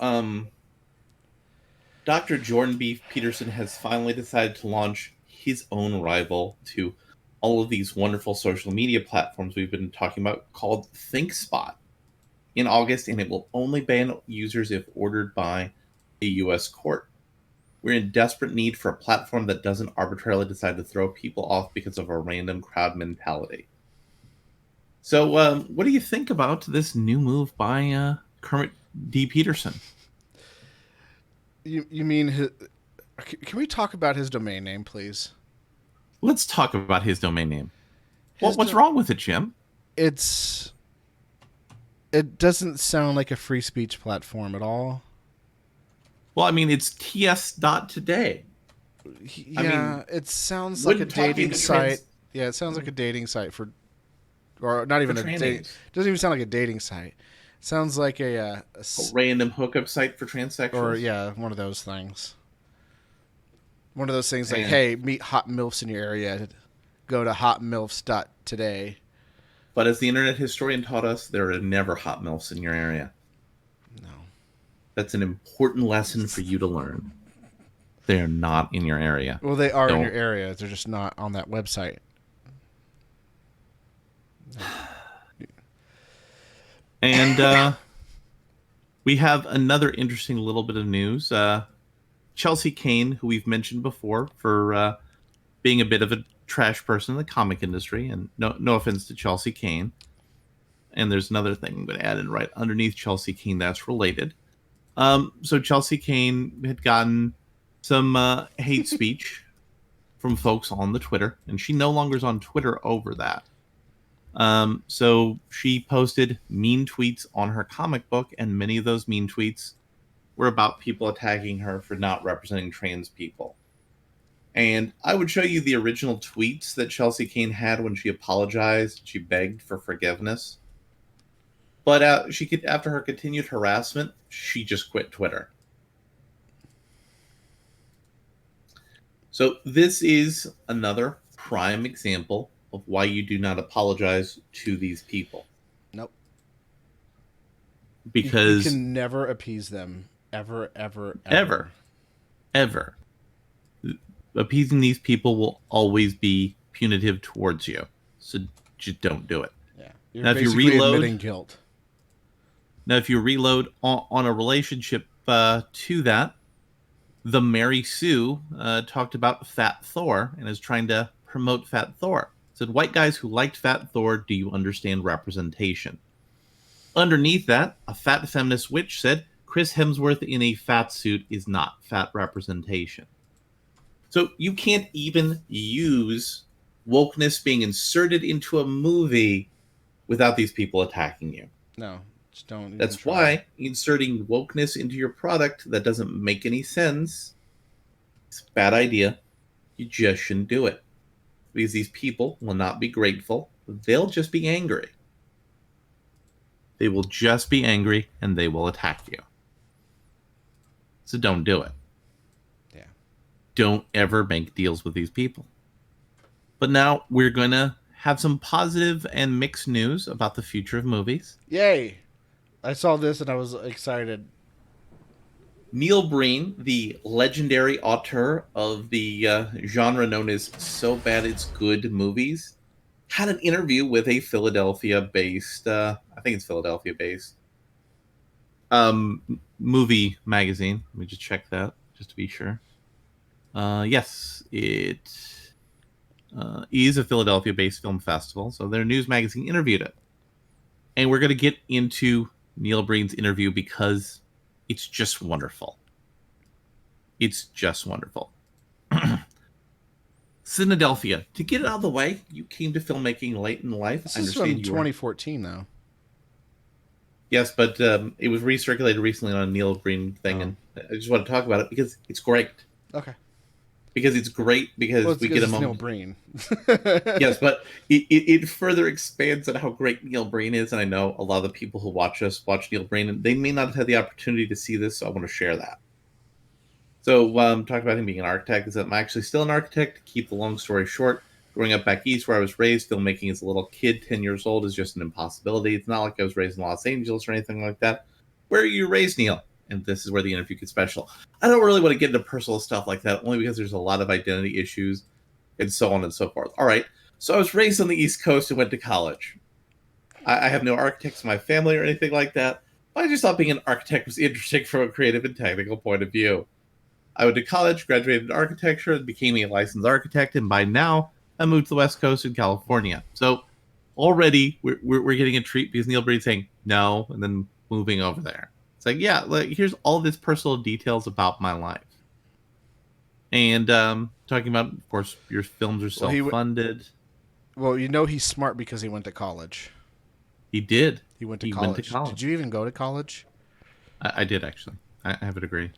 Dr. Jordan B. Peterson has finally decided to launch his own rival to all of these wonderful social media platforms we've been talking about called ThinkSpot in August, and it will only ban users if ordered by a U.S. court. We're in desperate need for a platform that doesn't arbitrarily decide to throw people off because of a random crowd mentality. So, what do you think about this new move by Kermit D. Peterson? You mean his, can we talk about his domain name, please? Let's talk about his domain name. His What's wrong with it, Jim? It doesn't sound like a free speech platform at all. Well, I mean, it's ts.today. Yeah, it sounds like a dating site. Yeah, it sounds like a dating site or not even a dating. It doesn't even sound like a dating site. It sounds like a random hookup site for transsexuals. Or yeah, one of those things. One of those things like, hey, meet hot MILFs in your area. Go to hotmilfs.today. But as the internet historian taught us, there are never hot MILFs in your area. No. That's an important lesson for you to learn. They are not in your area. Well, they are in your area. They're just not on that website. And we have another interesting little bit of news. Chelsea Kane, who we've mentioned before for being a bit of a trash person in the comic industry, and no offense to Chelsea Kane. And there's another thing I'm going to add in right underneath Chelsea Kane that's related. So Chelsea Kane had gotten some hate speech from folks on the Twitter, and she no longer is on Twitter over that. So she posted mean tweets on her comic book, and many of those mean tweets were about people attacking her for not representing trans people. And I would show you the original tweets that Chelsea Kane had when she apologized. She begged for forgiveness. But after her continued harassment, she just quit Twitter. So this is another prime example of why you do not apologize to these people. Nope. Because you can never appease them. Ever. Appeasing these people will always be punitive towards you. So just don't do it. Yeah. You're now, basically if you reload, admitting guilt. Now, if you reload on a relationship to that, the Mary Sue talked about Fat Thor and is trying to promote Fat Thor. Said, white guys who liked Fat Thor, do you understand representation? Underneath that, a fat feminist witch said, Chris Hemsworth in a fat suit is not fat representation. So you can't even use wokeness being inserted into a movie without these people attacking you. No, just don't. That's why inserting wokeness into your product that doesn't make any sense, it's a bad idea. You just shouldn't do it. Because these people will not be grateful. They'll just be angry. They will just be angry and they will attack you. So don't do it. Yeah. Don't ever make deals with these people. But now we're going to have some positive and mixed news about the future of movies. Yay. I saw this and I was excited. Neil Breen, the legendary auteur of the genre known as So Bad It's Good movies, had an interview with a Philadelphia-based, I think it's Philadelphia-based, movie magazine. Let me just check that, just to be sure. Yes, it is a Philadelphia-based film festival, so their news magazine interviewed it. And we're going to get into Neil Breen's interview because it's just wonderful. It's just wonderful. Cynadelphia. To get it out of the way, you came to filmmaking late in life. This is from 2014, though. Yes, but it was recirculated recently on a Neil Breen thing, and I just want to talk about it because it's great. Okay. Because it's great because we get a moment. Neil Breen. Yes, but it further expands on how great Neil Breen is, and I know a lot of the people who watch Neil Breen, and they may not have had the opportunity to see this, so I want to share that. So, talking about him being an architect, is that I'm actually still an architect. To keep the long story short, growing up back east where I was raised, filmmaking as a little kid, 10 years old, is just an impossibility. It's not like I was raised in Los Angeles or anything like that. Where are you raised, Neil? and this is where the interview gets special. I don't really want to get into personal stuff like that, only because there's a lot of identity issues and so on and so forth. All right, so I was raised on the East Coast and went to college. I have no architects in my family or anything like that. But I just thought being an architect was interesting from a creative and technical point of view. I went to college, graduated in architecture, and became a licensed architect, and by now I moved to the West Coast in California. So already we're getting a treat because Neil Breen's saying no and then moving over there. It's like, yeah, like, here's all this personal details about my life. And talking about, of course, your films are self-funded. Well, you know he's smart because he went to college. He did. He went to college. Did you even go to college? I did, actually. I have a degree.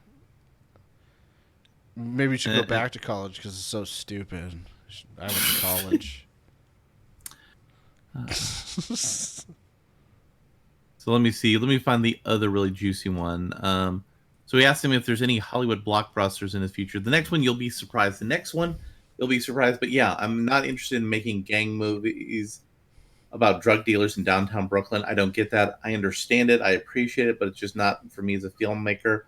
Maybe you should go back to college because it's so stupid. I went to college. So let me see. Let me find the other really juicy one. So we asked him if there's any Hollywood blockbusters in his future. The next one, you'll be surprised. The next one, you'll be surprised. But yeah, I'm not interested in making gang movies about drug dealers in downtown Brooklyn. I don't get that. I understand it. I appreciate it, but it's just not for me as a filmmaker.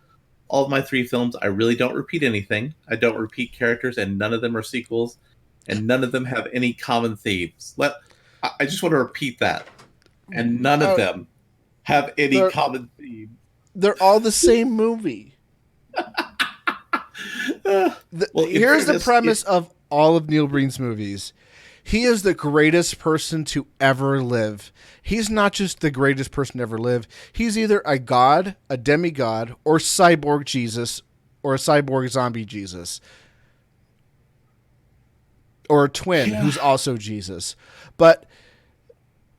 All of my 3 films, I really don't repeat anything. I don't repeat characters, and none of them are sequels, and none of them have any common themes. I just want to repeat that. And none of them have any common themes. They're all the same movie. Here's the premise of all of Neil Breen's movies. He is the greatest person to ever live. He's not just the greatest person to ever live. He's either a god, a demigod, or cyborg Jesus, or a cyborg zombie Jesus. Or a twin who's also Jesus.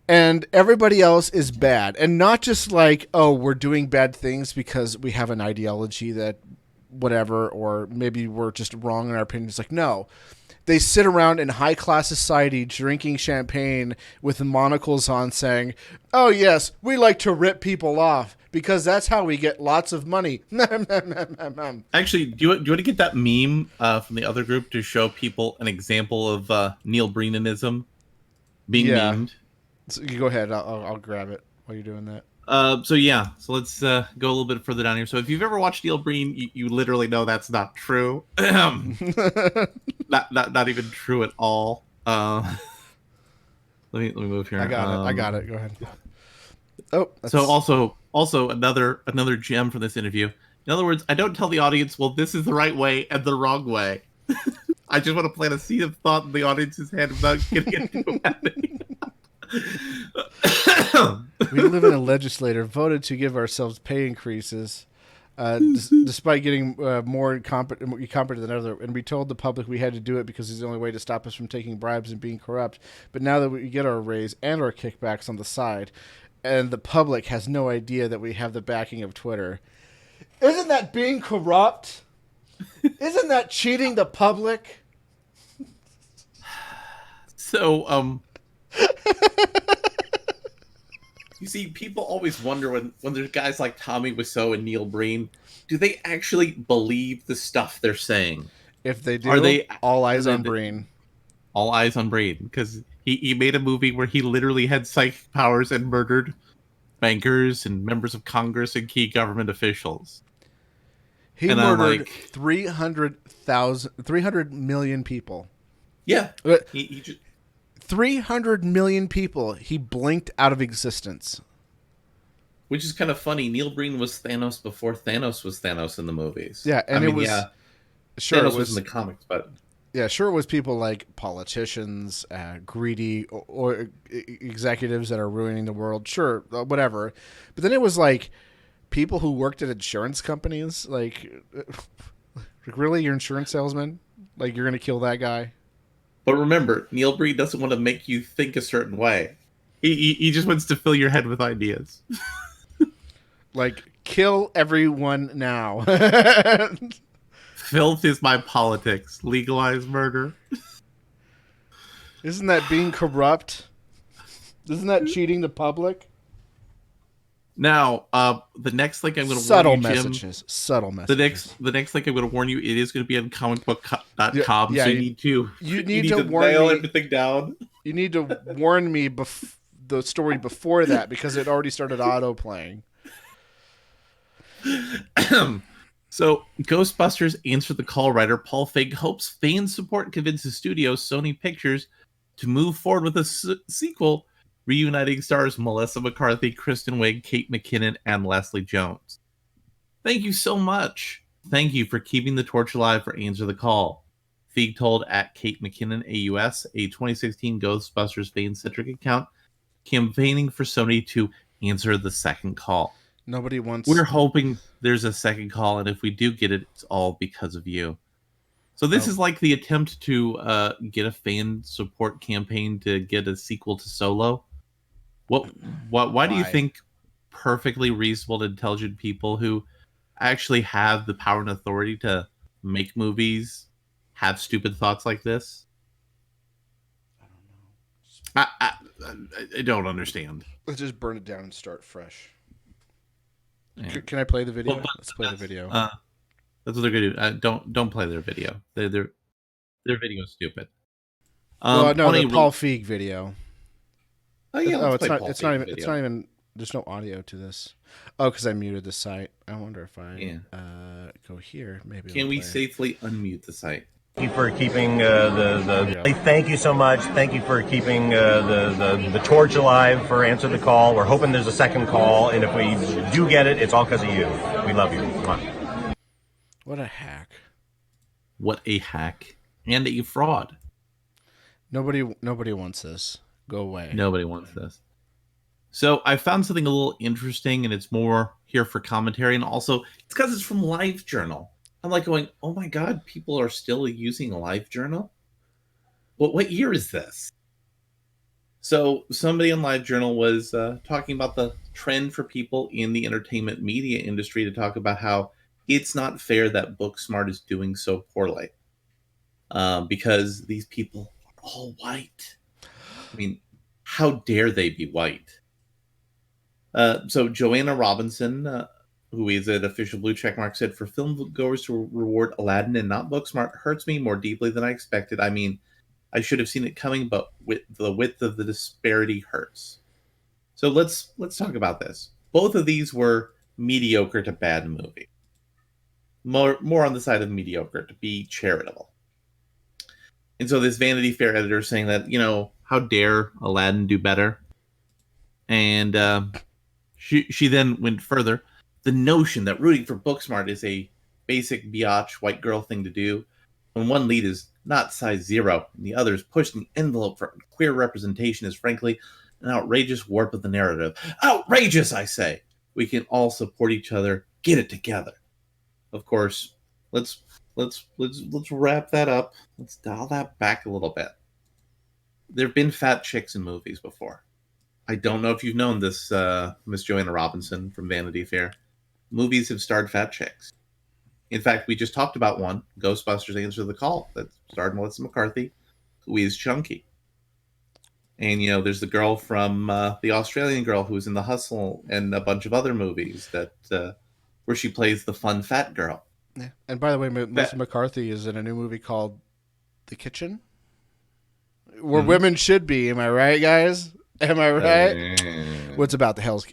And everybody else is bad. And not just like, oh, we're doing bad things because we have an ideology that whatever, or maybe we're just wrong in our opinion. It's like, no. They sit around in high-class society drinking champagne with monocles on saying, oh, yes, we like to rip people off because that's how we get lots of money. Actually, do you want to get that meme from the other group to show people an example of Neil Breenanism being memed? So you go ahead. I'll grab it while you're doing that. So let's go a little bit further down here. So if you've ever watched Neil Breen, you literally know that's not true. not even true at all. Let me move here. I got it. Go ahead. Oh, so also another gem from this interview. In other words, I don't tell the audience, well, this is the right way and the wrong way. I just want to plant a seed of thought in the audience's head without getting into it. We live in a legislature voted to give ourselves pay increases, despite getting more incompetent than ever. And we told the public we had to do it because it's the only way to stop us from taking bribes and being corrupt. But now that we get our raise and our kickbacks on the side, and the public has no idea that we have the backing of Twitter, isn't that being corrupt? Isn't that cheating the public? So, you see, people always wonder when there's guys like Tommy Wiseau and Neil Breen, do they actually believe the stuff they're saying? If they do, all eyes on Breen. All eyes on Breen, because he made a movie where he literally had psychic powers and murdered bankers and members of Congress and key government officials. He murdered 300 million people. Yeah. He just 300 million people he blinked out of existence. Which is kind of funny. Neil Breen was Thanos before Thanos was Thanos in the movies. Yeah, and Thanos was in the comics, but yeah, sure, it was people like politicians, greedy or executives that are ruining the world. Sure, whatever. But then it was like people who worked at insurance companies. Like, really, your insurance salesman? Like, you're gonna kill that guy? But remember, Neil Breen doesn't want to make you think a certain way. He just wants to fill your head with ideas. Like, kill everyone now. Filth is my politics. Legalize murder. Isn't that being corrupt? Isn't that cheating the public? Now, the next link I'm going to warn you, messages. Jim, subtle messages. The next link I'm going to warn you, it is going to be on comicbook.com. Yeah, so you need to warn nail me, everything down. You need to warn me the story before that because it already started auto playing. So, Ghostbusters Answer the Call writer Paul Feig hopes fan support convinces studio Sony Pictures to move forward with a sequel, reuniting stars Melissa McCarthy, Kristen Wiig, Kate McKinnon, and Leslie Jones. Thank you so much. Thank you for keeping the torch alive for Answer the Call. Feig told at Kate McKinnon AUS, a 2016 Ghostbusters fan-centric account, campaigning for Sony to answer the second call. Nobody wants. We're hoping there's a second call, and if we do get it, it's all because of you. So this is like the attempt to get a fan support campaign to get a sequel to Solo. Why do you think perfectly reasonable, intelligent people who actually have the power and authority to make movies have stupid thoughts like this? I don't understand. Let's just burn it down and start fresh. Yeah. Can I play the video? Well, Let's play the video. That's what they're gonna do. Don't play their video. Their video is stupid. No, the Paul Feig video. Oh yeah, it's not even. There's no audio to this. Oh, because I muted the site. I wonder if I go here. Maybe. Can we safely unmute the site? Thank you for keeping Thank you so much. Thank you for keeping the torch alive for Answer the Call. We're hoping there's a second call, and if we do get it, it's all because of you. We love you. What a hack! What a hack and a fraud. Nobody wants this. Go away. Nobody wants this. So I found something a little interesting, and it's more here for commentary, and also it's because it's from LiveJournal. I'm like going, oh my god, people are still using LiveJournal? What year is this? So somebody on LiveJournal was talking about the trend for people in the entertainment media industry to talk about how it's not fair that Booksmart is doing so poorly. Because these people are all white. I mean, how dare they be white? So Joanna Robinson, who is an official blue checkmark, said, for film goers to reward Aladdin and not Booksmart hurts me more deeply than I expected. I mean, I should have seen it coming, but with the width of the disparity hurts. So let's talk about this. Both of these were mediocre to bad movie. More on the side of mediocre, to be charitable. And so this Vanity Fair editor is saying that, how dare Aladdin do better? And she then went further. The notion that rooting for Booksmart is a basic biatch white girl thing to do when one lead is not size 0 and the other is pushing the envelope for queer representation is frankly an outrageous warp of the narrative. Outrageous, I say. We can all support each other. Get it together. Of course, let's wrap that up. Let's dial that back a little bit. There have been fat chicks in movies before. I don't know if you've known this, Miss Joanna Robinson from Vanity Fair. Movies have starred fat chicks. In fact, we just talked about one, Ghostbusters Answer the Call, that starred Melissa McCarthy, who is chunky. And, there's the girl from the Australian girl who's in The Hustle and a bunch of other movies that where she plays the fun fat girl. Yeah. And by the way, Melissa McCarthy is in a new movie called The Kitchen, where women should be. Am I right, guys? Am I right? Well, it's about Hell's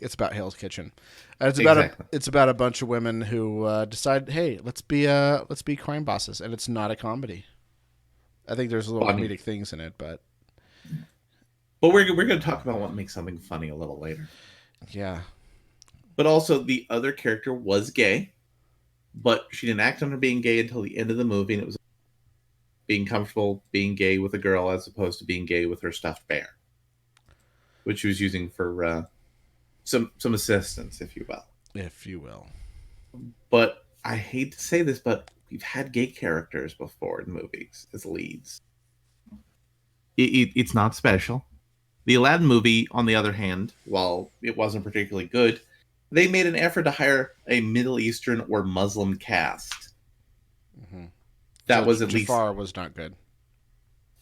Kitchen. It's about a bunch of women who decide, hey, let's be crime bosses, and it's not a comedy. I think there's little comedic things in it, but we're going to talk about what makes something funny a little later. Yeah. But also, the other character was gay, but she didn't act on her being gay until the end of the movie, and it was being comfortable being gay with a girl as opposed to being gay with her stuffed bear, which she was using for some assistance, if you will. If you will. But I hate to say this, but we've had gay characters before in movies as leads. It's not special. The Aladdin movie, on the other hand, while it wasn't particularly good, they made an effort to hire a Middle Eastern or Muslim cast. Mm-hmm. That was at least... Jafar was not good.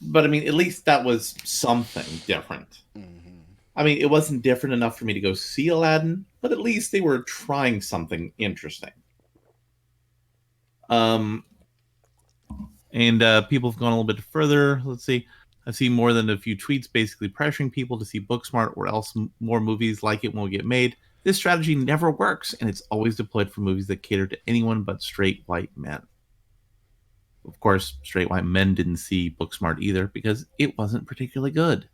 But, I mean, at least that was something different. Mm-hmm. I mean, it wasn't different enough for me to go see Aladdin, but at least they were trying something interesting. And people have gone a little bit further. Let's see. I've seen more than a few tweets basically pressuring people to see Booksmart or else more movies like it won't get made. This strategy never works, and it's always deployed for movies that cater to anyone but straight white men. Of course, straight white men didn't see Booksmart either because it wasn't particularly good.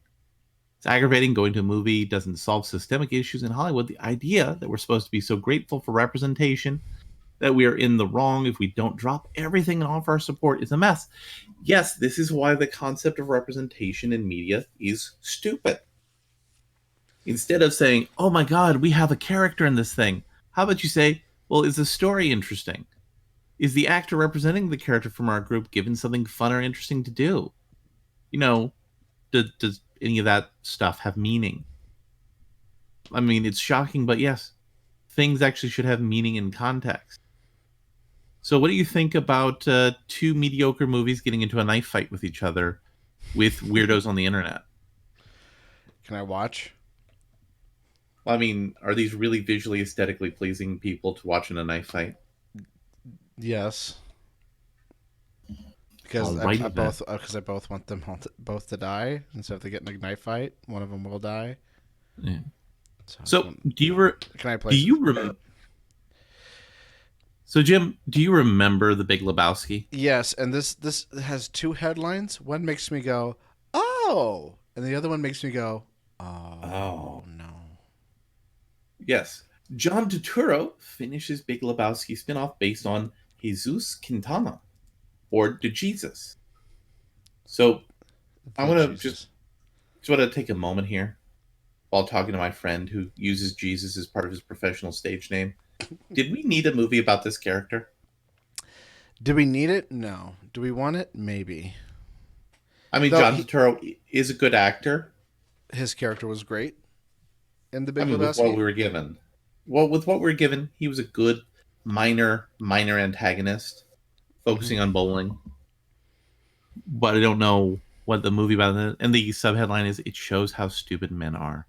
It's aggravating going to a movie doesn't solve systemic issues in Hollywood. The idea that we're supposed to be so grateful for representation that we are in the wrong if we don't drop everything and offer our support is a mess. Yes, this is why the concept of representation in media is stupid. Instead of saying, oh my god, we have a character in this thing, how about you say, well, is the story interesting? Is the actor representing the character from our group given something fun or interesting to do? You know, does any of that stuff have meaning? I mean, it's shocking, but yes, things actually should have meaning and context. So what do you think about two mediocre movies getting into a knife fight with each other with weirdos on the internet? Can I watch? I mean, are these really visually, aesthetically pleasing people to watch in a knife fight? Yes. Because Alrighty I then. both want them both to die, and so if they get in a knife fight, one of them will die. Yeah. So So can I play? do you remember? So Jim, do you remember The Big Lebowski? Yes, and this has two headlines. One makes me go, "Oh," and the other one makes me go, "Oh, no." Yes. John Turturro finishes Big Lebowski spinoff based on Jesus Quintana, or De Jesus. So I want to Jesus. just want to take a moment here while talking to my friend who uses Jesus as part of his professional stage name. Did we need a movie about this character? Do we need it? No. Do we want it? Maybe. I mean, No, John Turturro is a good actor. His character was great in The Big I mean, with Lebowski. what we were given. Well, with what we were given, he was a good minor antagonist, focusing on bowling. But I don't know what the movie about it. And the subheadline is, "It shows how stupid men are."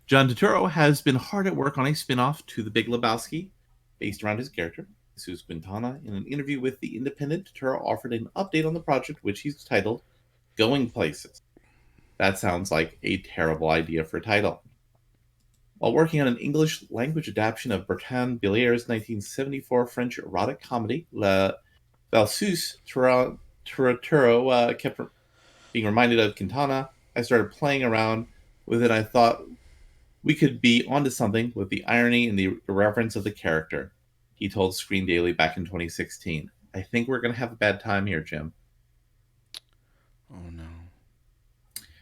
John Turturro has been hard at work on a spin-off to The Big Lebowski, based around his character, Jesus Quintana. In an interview with The Independent, Turturro offered an update on the project, which he's titled Going Places. That sounds like a terrible idea for a title. While working on an English language adaptation of Bertrand Billier's 1974 French erotic comedy, La Valseuse, Turturro kept being reminded of Quintana. I started playing around with it. I thought we could be onto something with the irony and the irreverence of the character, he told Screen Daily back in 2016. I think we're going to have a bad time here, Jim. Oh no.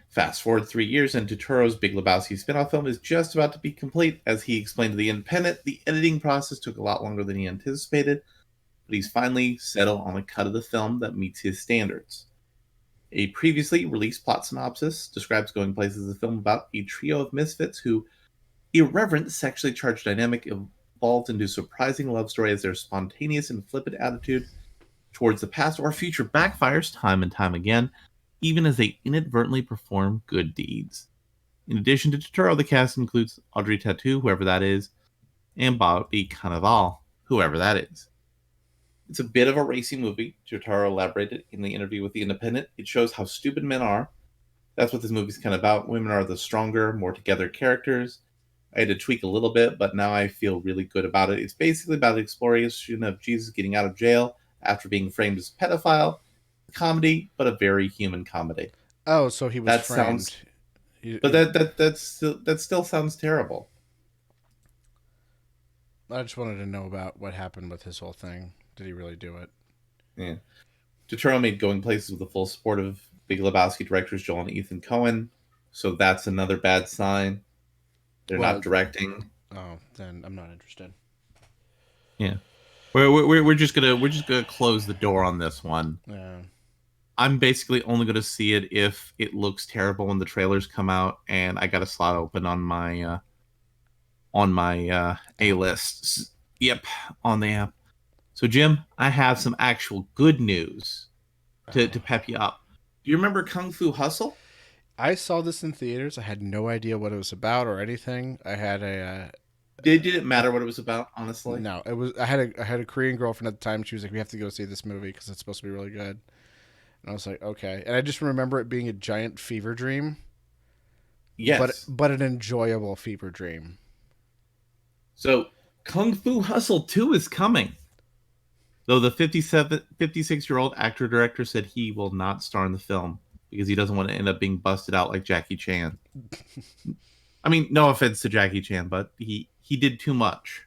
Fast forward 3 years, and Turturro's Big Lebowski spin-off film is just about to be complete. As he explained to The Independent, the editing process took a lot longer than he anticipated, but he's finally settled on a cut of the film that meets his standards. A previously released plot synopsis describes Going Places as a film about a trio of misfits who, irreverent, sexually charged dynamic evolved into a surprising love story as their spontaneous and flippant attitude towards the past or future backfires time and time again, even as they inadvertently perform good deeds. In addition to Turturro, the cast includes Audrey Tautou, whoever that is, and Bobby Cannavale, whoever that is. It's a bit of a racy movie, Turturro elaborated in the interview with The Independent. It shows how stupid men are. That's what this movie's kind of about. Women are the stronger, more together characters. I had to tweak a little bit, but now I feel really good about it. It's basically about the exploration of Jesus getting out of jail after being framed as a pedophile. A comedy, but a very human comedy. Oh, so he was That framed. sounds, but that still sounds terrible. I just wanted to know about what happened with his whole thing. Did he really do it? Yeah. Turturro made Going Places with the full support of Big Lebowski directors Joel and Ethan Coen, so that's another bad sign. They're Well, not directing. Oh, then I'm not interested. Yeah, we're just gonna close the door on this one. Yeah. I'm basically only gonna see it if it looks terrible when the trailers come out, and I got a slot open on my A list. Yep, on the app. So Jim, I have some actual good news to pep you up. Do you remember Kung Fu Hustle? I saw this in theaters. I had no idea what it was about or anything. I had a Did it matter what it was about? Honestly, no. It was I had a Korean girlfriend at the time. She was like, "We have to go see this movie because it's supposed to be really good." And I was like, "Okay." And I just remember it being a giant fever dream. Yes. but an enjoyable fever dream. So Kung Fu Hustle 2 is coming. Though the 56-year-old actor-director said he will not star in the film because he doesn't want to end up being busted out like Jackie Chan. I mean, no offense to Jackie Chan, but he did too much.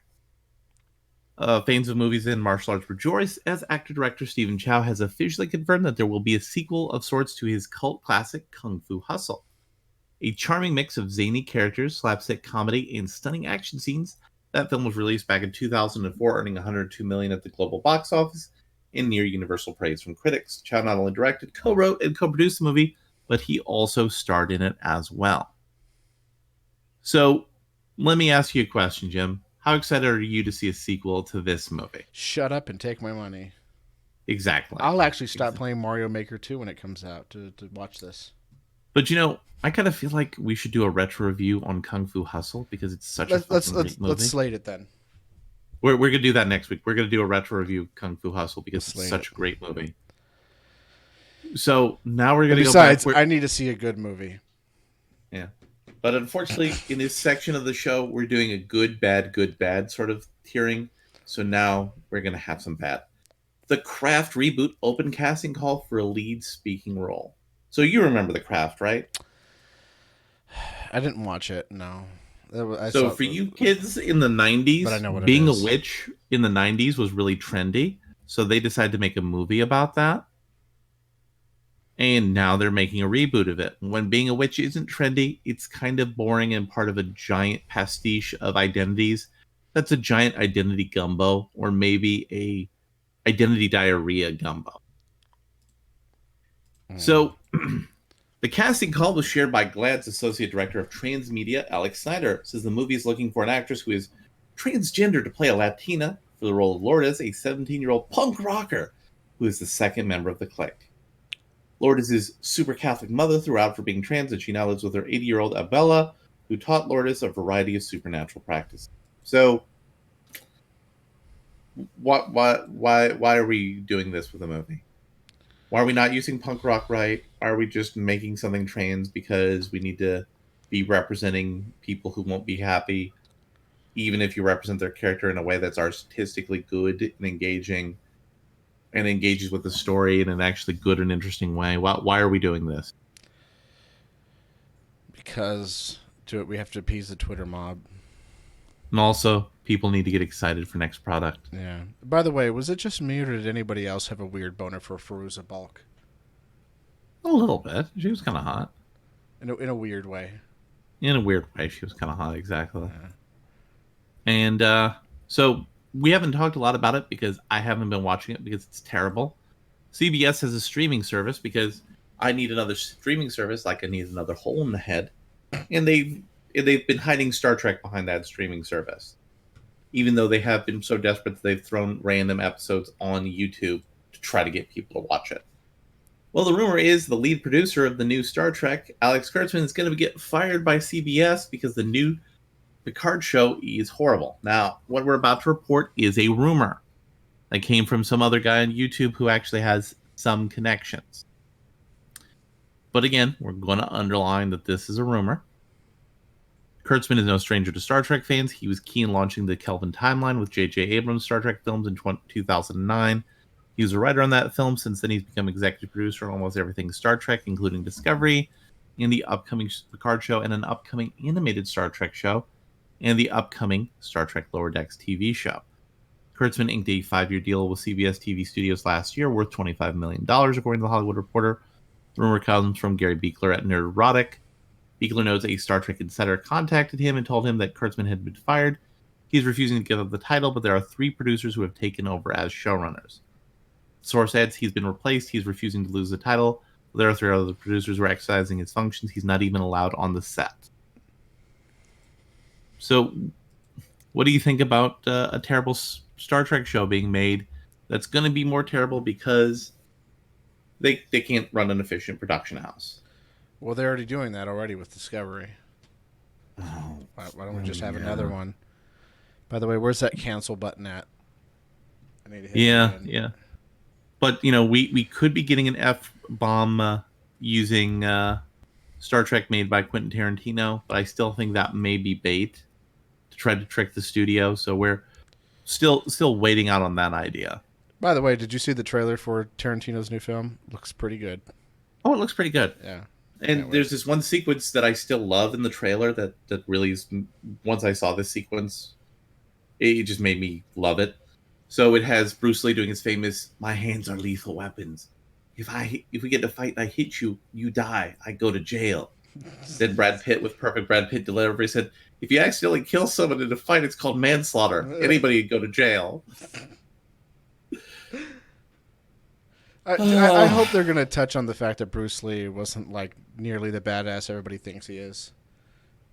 Fans of movies and martial arts rejoice as actor-director Stephen Chow has officially confirmed that there will be a sequel of sorts to his cult classic Kung Fu Hustle. A charming mix of zany characters, slapstick comedy, and stunning action scenes. That film was released back in 2004, earning $102 million at the global box office and near universal praise from critics. Chow not only directed, co-wrote, and co-produced the movie, but he also starred in it as well. So, let me ask you a question, Jim. How excited are you to see a sequel to this movie? Shut up and take my money. Exactly. I'll actually stop playing Mario Maker 2 when it comes out to watch this. But I kind of feel like we should do a retro review on Kung Fu Hustle because it's such a fucking great movie. Let's slate it then. We're gonna do that next week. We're gonna do a retro review of Kung Fu Hustle because it's Slate such it. a great movie. So now we're gonna Besides, go back. I need to see a good movie. Yeah. But unfortunately, in this section of the show, we're doing a good, bad sort of tiering. So now we're going to have some bad. The Craft reboot open casting call for a lead speaking role. So you remember The Craft, right? I didn't watch it, no. So for you kids in the 90s, But I know what it being a is. witch in the 90s was really trendy. So they decided to make a movie about that. And now they're making a reboot of it. When being a witch isn't trendy, it's kind of boring and part of a giant pastiche of identities. That's a giant identity gumbo, or maybe a identity diarrhea gumbo. So the casting call was shared by GLAAD's associate director of transmedia, Alex Snyder. Says the movie is looking for an actress who is transgender to play a Latina for the role of Lourdes, a 17-year-old punk rocker who is the second member of the clique. Lourdes' super Catholic mother threw out for being trans, and she now lives with her 80-year-old Abella, who taught Lourdes a variety of supernatural practices. So, why are we doing this with the movie? Why are we not using punk rock right? Why are we just making something trans because we need to be representing people who won't be happy, even if you represent their character in a way that's artistically good and engaging? And engages with the story in an actually good and interesting way. Why are we doing this? Because we have to appease the Twitter mob. And also, people need to get excited for next product. Yeah. By the way, was it just me or did anybody else have a weird boner for Fairuza Balk? A little bit. She was kind of hot. In a weird way. In a weird way, she was kind of hot, exactly. Yeah. And so we haven't talked a lot about it because I haven't been watching it because it's terrible. CBS has a streaming service because I need another streaming service like I need another hole in the head. And they've been hiding Star Trek behind that streaming service. Even though they have been so desperate that they've thrown random episodes on YouTube to try to get people to watch it. Well, the rumor is the lead producer of the new Star Trek, Alex Kurtzman, is going to get fired by CBS because the new Picard show is horrible. Now, what we're about to report is a rumor that came from some other guy on YouTube who actually has some connections. But again, we're going to underline that this is a rumor. Kurtzman is no stranger to Star Trek fans. He was key in launching the Kelvin timeline with J.J. Abrams' Star Trek films in 2009. He was a writer on that film. Since then, he's become executive producer on almost everything Star Trek, including Discovery, and the upcoming Picard show, and an upcoming animated Star Trek show, and the upcoming Star Trek Lower Decks TV show. Kurtzman inked a 5-year deal with CBS TV Studios last year worth $25 million, according to The Hollywood Reporter. The rumor comes from Gary Beekler at Nerdrotic. Beekler knows a Star Trek insider contacted him and told him that Kurtzman had been fired. He's refusing to give up the title, but there are 3 producers who have taken over as showrunners. The source adds he's been replaced. He's refusing to lose the title. There are 3 other producers who are exercising his functions. He's not even allowed on the set. So, what do you think about a terrible Star Trek show being made that's going to be more terrible because they can't run an efficient production house? Well, they're already doing that already with Discovery. Oh, why don't we just have another one? By the way, where's that cancel button at? I need to hit it again. Yeah. But, we could be getting an F-bomb using Star Trek made by Quentin Tarantino, but I still think that may be bait to try to trick the studio. So we're still waiting out on that idea. By the way, did you see the trailer for Tarantino's new film? Looks pretty good. Oh, it looks pretty good. Yeah. And there's this one sequence that I still love in the trailer that really is, once I saw this sequence, it just made me love it. So it has Bruce Lee doing his famous, "My hands are lethal weapons. If we get in a fight and I hit you, you die. I go to jail." Then Brad Pitt, with perfect Brad Pitt delivery, said, "If you accidentally kill someone in a fight, it's called manslaughter. Anybody can go to jail." I hope they're going to touch on the fact that Bruce Lee wasn't like nearly the badass everybody thinks he is.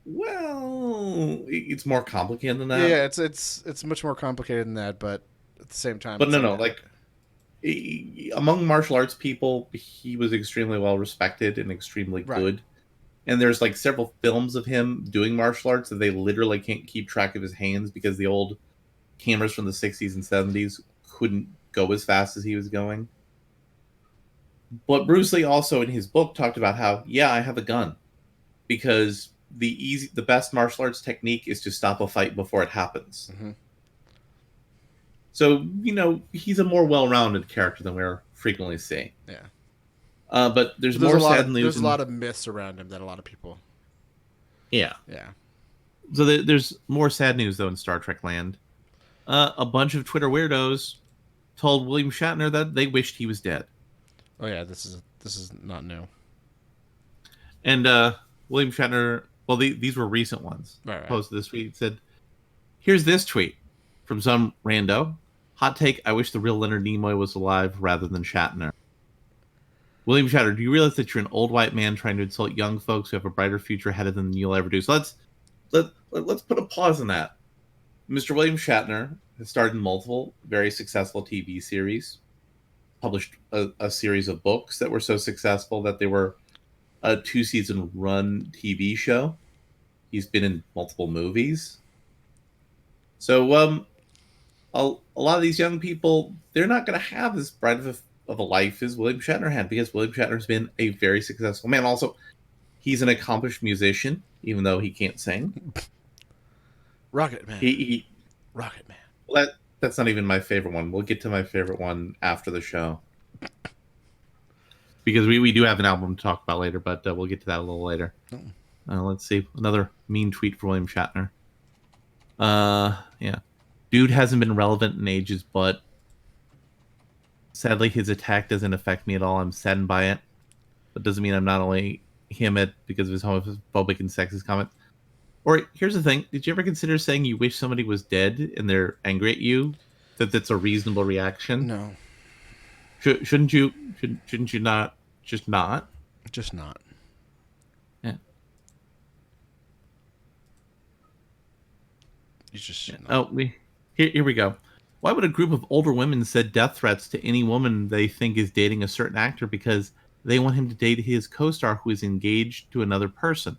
Well, it's more complicated than that. Yeah, it's much more complicated than that, but at the same time. But no, like among martial arts people, he was extremely well respected and extremely good. And there's like several films of him doing martial arts that they literally can't keep track of his hands because the old cameras from the 60s and 70s couldn't go as fast as he was going. But Bruce Lee also in his book talked about how, yeah, I have a gun because the best martial arts technique is to stop a fight before it happens. Mm-hmm. So, he's a more well-rounded character than we're frequently seeing. Yeah. But there's more sad news. There's a lot of myths around him that a lot of people. Yeah. Yeah. So there's more sad news, though, in Star Trek land. A bunch of Twitter weirdos told William Shatner that they wished he was dead. Oh, yeah, this is not new. And William Shatner, well, these were recent ones. Right. Posted this tweet, said, "Here's this tweet from some rando. Hot take, I wish the real Leonard Nimoy was alive rather than Shatner. William Shatner, do you realize that you're an old white man trying to insult young folks who have a brighter future ahead of them than you'll ever do?" So let's put a pause on that. Mr. William Shatner has starred in multiple very successful TV series, published a series of books that were so successful that they were a 2-season run TV show. He's been in multiple movies. So a lot of these young people, they're not going to have as bright of a life as William Shatner had because William Shatner's been a very successful man. Also, he's an accomplished musician, even though he can't sing. Rocket Man. Rocket Man. Well, that's not even my favorite one. We'll get to my favorite one after the show. Because we do have an album to talk about later, but we'll get to that a little later. Let's see. Another mean tweet for William Shatner. Yeah. Dude hasn't been relevant in ages, but sadly his attack doesn't affect me at all. I'm saddened by it. But doesn't mean I'm not only him because of his homophobic and sexist comments. Or here's the thing. Did you ever consider saying you wish somebody was dead and they're angry at you? That's a reasonable reaction? No. Shouldn't you not just not? Just not. Yeah. You just should not. Oh, here we go. Why would a group of older women send death threats to any woman they think is dating a certain actor because they want him to date his co-star who is engaged to another person?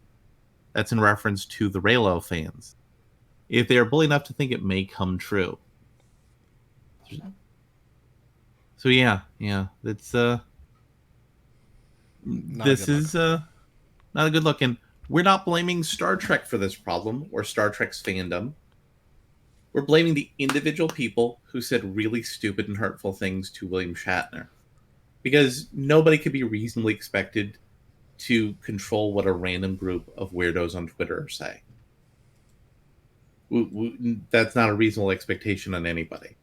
That's in reference to the Reylo fans. If they are bully enough to think it may come true. So yeah, that's this is not a good look. And we're not blaming Star Trek for this problem or Star Trek's fandom. We're blaming the individual people who said really stupid and hurtful things to William Shatner. Because nobody could be reasonably expected to control what a random group of weirdos on Twitter say. That's not a reasonable expectation on anybody.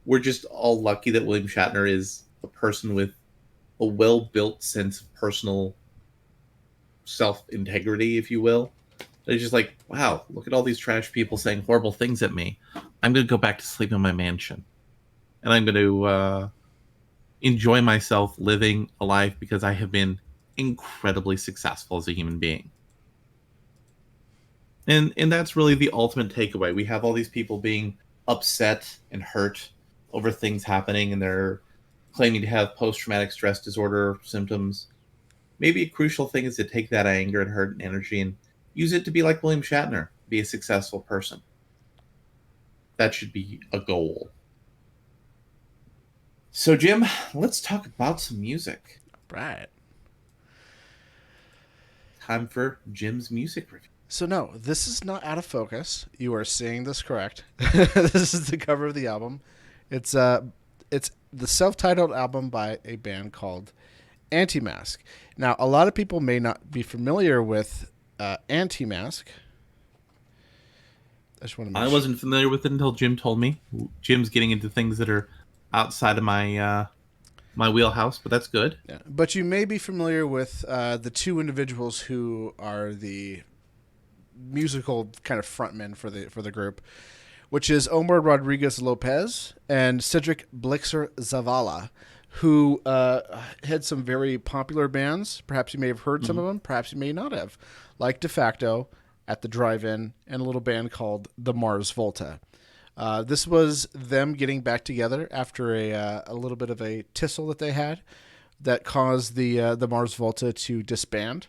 We're just all lucky that William Shatner is a person with a well-built sense of personal self-integrity, if you will. They're just like, wow, look at all these trash people saying horrible things at me. I'm going to go back to sleep in my mansion. And I'm going to enjoy myself living a life because I have been incredibly successful as a human being. And that's really the ultimate takeaway. We have all these people being upset and hurt over things happening, and they're claiming to have post-traumatic stress disorder symptoms. Maybe a crucial thing is to take that anger and hurt and energy and use it to be like William Shatner, be a successful person. That should be a goal. So, Jim, let's talk about some music. Right. time for Jim's music review. So no, this is not out of focus. You are saying this correct. This is the cover of the album. It's the self-titled album by a band called Anti-Mask. Now, a lot of people may not be familiar with Anti-Mask. I just want to. I wasn't familiar with it until Jim told me. Jim's getting into things that are outside of my my wheelhouse, but that's good. Yeah. But you may be familiar with the two individuals who are the musical kind of frontmen for the group, which is Omar Rodriguez Lopez and Cedric Blixer Zavala, who had some very popular bands. Perhaps you may have heard some of them. Perhaps you may not have, like De Facto, At the Drive-In, and a little band called the Mars Volta. This was them getting back together after a little bit of a tussle that they had that caused the Mars Volta to disband.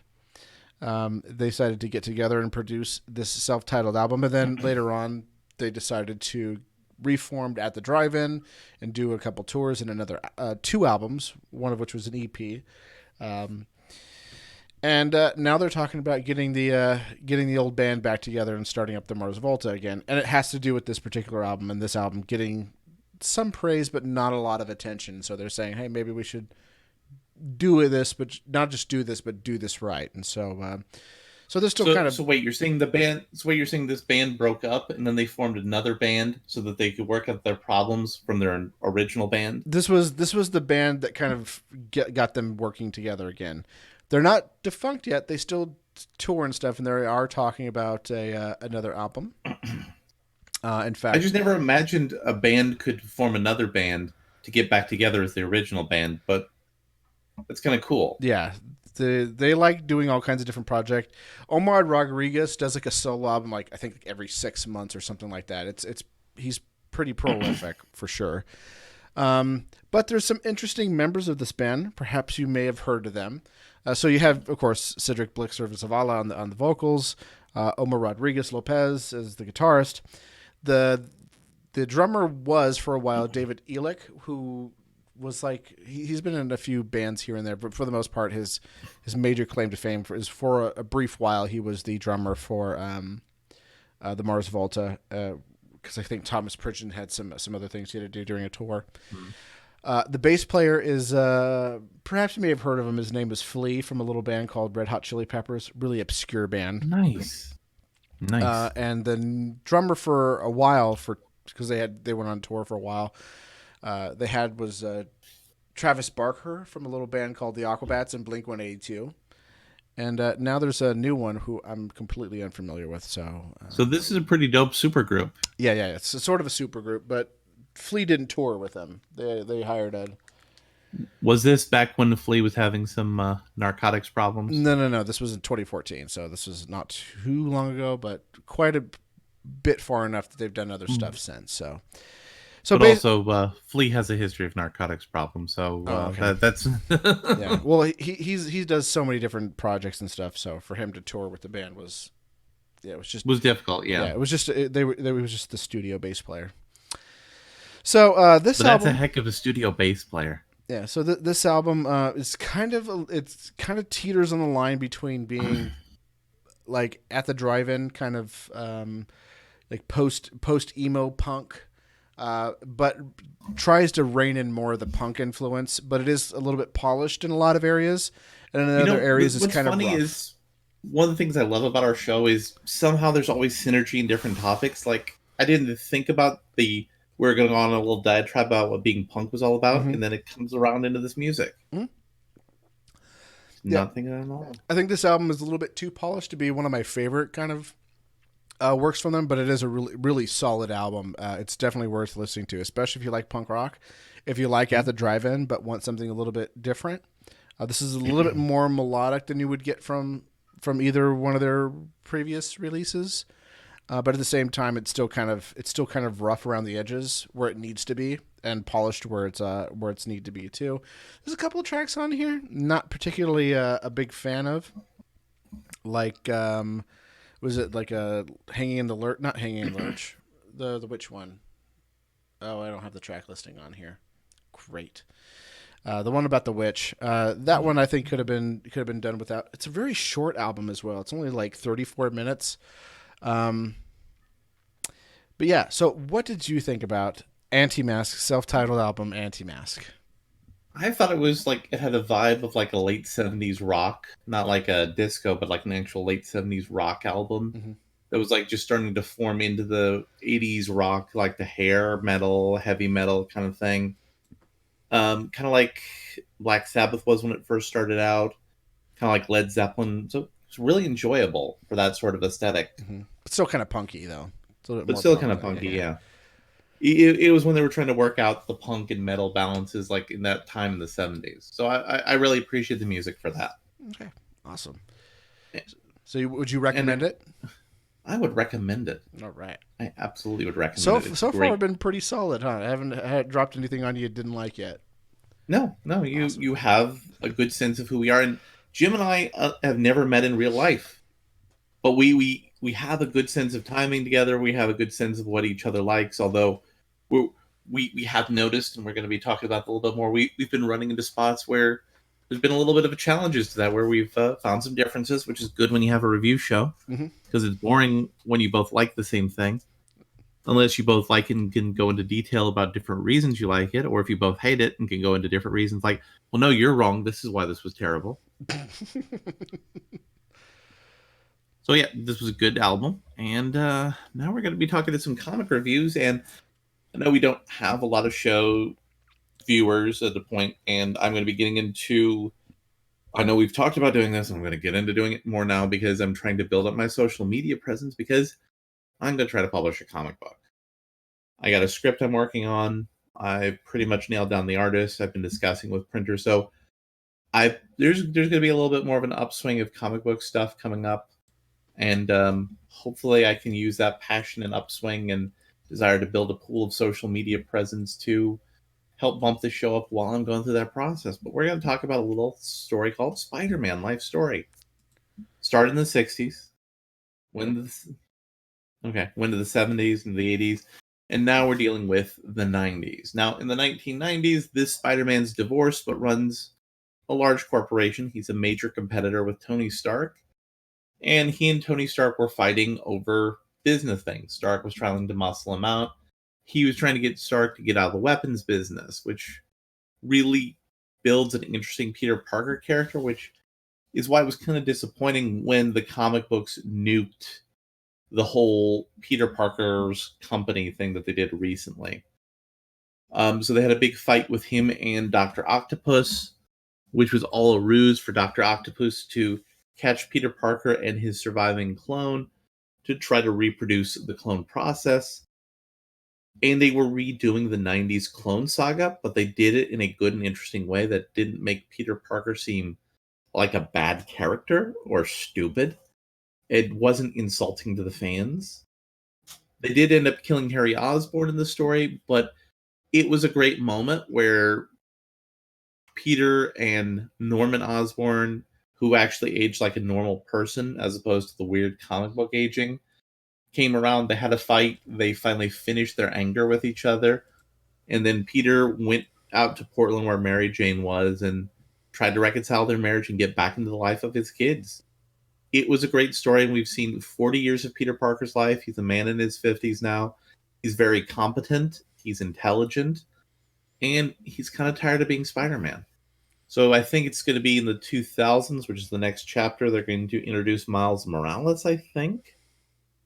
They decided to get together and produce this self-titled album, and then later on they decided to reformed At the Drive-In and do a couple tours and another 2 albums, one of which was an EP. And now they're talking about getting the old band back together and starting up the Mars Volta again. And it has to do with this particular album, and this album getting some praise but not a lot of attention. So they're saying, hey, maybe we should do this, but not just do this, but do this right. And so they're still kind of. So wait, you're saying the band? So wait, you're saying this band broke up and then they formed another band so that they could work out their problems from their original band? This was the band that kind of got them working together again. They're not defunct yet. They still tour and stuff, and they are talking about another album. In fact, I just never imagined a band could form another band to get back together as the original band, but that's kind of cool. Yeah, they like doing all kinds of different projects. Omar Rodriguez does like a solo album, like I think every 6 months or something like that. He's pretty prolific for sure. But there's some interesting members of this band. Perhaps you may have heard of them. So you have, of course, Cedric Blixer Zavala on the vocals, Omar Rodriguez Lopez as the guitarist. The drummer was for a while David Elick, who was like he's been in a few bands here and there, but for the most part, his major claim to fame is for a brief while he was the drummer for the Mars Volta, because I think Thomas Pridgeon had some other things he had to do during a tour. Mm-hmm. The bass player is, perhaps you may have heard of him. His name is Flea from a little band called Red Hot Chili Peppers, really obscure band. Nice. And the drummer for a while, because they went on tour for a while, was Travis Barker from a little band called the Aquabats and Blink-182. And now there's a new one who I'm completely unfamiliar with. So this is a pretty dope supergroup. Yeah, it's sort of a supergroup, but Flea didn't tour with them. They hired a. Was this back when Flea was having some narcotics problems? No. This was in 2014, so this was not too long ago, but quite a bit far enough that they've done other stuff since. So but also, Flea has a history of narcotics problems, so okay. that's yeah. Well, he does so many different projects and stuff. So for him to tour with the band was difficult. Yeah, it was just they was just the studio bass player. So this but album, that's a heck of a studio bass player. Yeah. So this album is kind of teeters on the line between being like At the Drive-In, kind of like post emo punk. But tries to rein in more of the punk influence, but it is a little bit polished in a lot of areas, and in other areas it's kind of rough. What's funny is one of the things I love about our show is somehow there's always synergy in different topics. Like I didn't think about we're going on a little diatribe about what being punk was all about, and then it comes around into this music. Mm-hmm. Nothing at all. I think this album is a little bit too polished to be one of my favorite kind of works from them, but it is a really, really solid album. It's definitely worth listening to, especially if you like punk rock. If you like At the Drive-In but want something a little bit different, this is a little bit more melodic than you would get from either one of their previous releases. But at the same time, it's still kind of rough around the edges where it needs to be, and polished where it's need to be too. There's a couple of tracks on here not particularly a big fan of, like. Was it like a Hanging in the Lurch? Not Hanging in the Lurch. The which one? Oh, I don't have the track listing on here. Great. The one about the witch, that one I think could have been done without. It's a very short album as well. It's only like 34 minutes. But yeah, so what did you think about Anti-Mask, self-titled album Anti-Mask? I thought it was like it had a vibe of like a late 70s rock, not like a disco, but like an actual late 70s rock album. Mm-hmm. That was like just starting to form into the 80s rock, like the hair metal, heavy metal kind of thing. Kind of like Black Sabbath was when it first started out, kind of like Led Zeppelin. So it's really enjoyable for that sort of aesthetic, Mm-hmm. It's still kind of punky though. It's a little bit but more still punk, kind of punky. Yeah. It was when they were trying to work out the punk and metal balances, like in that time in the 70s. So I really appreciate the music for that. Okay, awesome. So would you recommend it? I would recommend it. All right. I absolutely would recommend So it. It's so great. far, I've been pretty solid, huh? I haven't dropped anything on you didn't like yet. No, Awesome. you have a good sense of who we are, and Jim and I have never met in real life, but we have a good sense of timing together. We have a good sense of what each other likes. Although we have noticed, and we're going to be talking about that a little bit more. We've been running into spots where there's been a little bit of challenges to that, where we've found some differences, which is good when you have a review show, because it's boring when you both like the same thing. Unless you both like it and can go into detail about different reasons you like it, or if you both hate it and can go into different reasons, like, well, no, you're wrong. This is why this was terrible. So yeah, this was a good album, and now we're going to be talking to some comic reviews. And I know we don't have a lot of show viewers at the point, and I'm going to be getting into. I know we've talked about doing this, and I'm going to get into doing it more now because I'm trying to build up my social media presence because I'm going to try to publish a comic book. I got a script I'm working on. I pretty much nailed down the artist. I've been discussing with printers, so there's going to be a little bit more of an upswing of comic book stuff coming up, and hopefully I can use that passion and upswing and desire to build a pool of social media presence to help bump the show up while I'm going through that process. But we're going to talk about a little story called Spider-Man Life Story. Started in the 60s, went to the 70s and the 80s, and now we're dealing with the 90s. Now, in the 1990s, this Spider-Man's divorced but runs a large corporation. He's a major competitor with Tony Stark, and he and Tony Stark were fighting over business things. Stark was trying to muscle him out. He was trying to get Stark to get out of the weapons business, which really builds an interesting Peter Parker character, which is why it was kind of disappointing when the comic books nuked the whole Peter Parker's company thing that they did recently. So they had a big fight with him and Dr. Octopus, which was all a ruse for Dr. Octopus to catch Peter Parker and his surviving clone to try to reproduce the clone process. And they were redoing the 90s clone saga, but they did it in a good and interesting way that didn't make Peter Parker seem like a bad character or stupid. It wasn't insulting to the fans. They did end up killing Harry Osborn in the story, but it was a great moment where Peter and Norman Osborn, who actually aged like a normal person as opposed to the weird comic book aging, came around. They had a fight. They finally finished their anger with each other. And then Peter went out to Portland where Mary Jane was and tried to reconcile their marriage and get back into the life of his kids. It was a great story, and we've seen 40 years of Peter Parker's life. He's a man in his 50s now. He's very competent. He's intelligent. And he's kind of tired of being Spider-Man. So I think it's going to be in the 2000s, which is the next chapter. They're going to introduce Miles Morales, I think.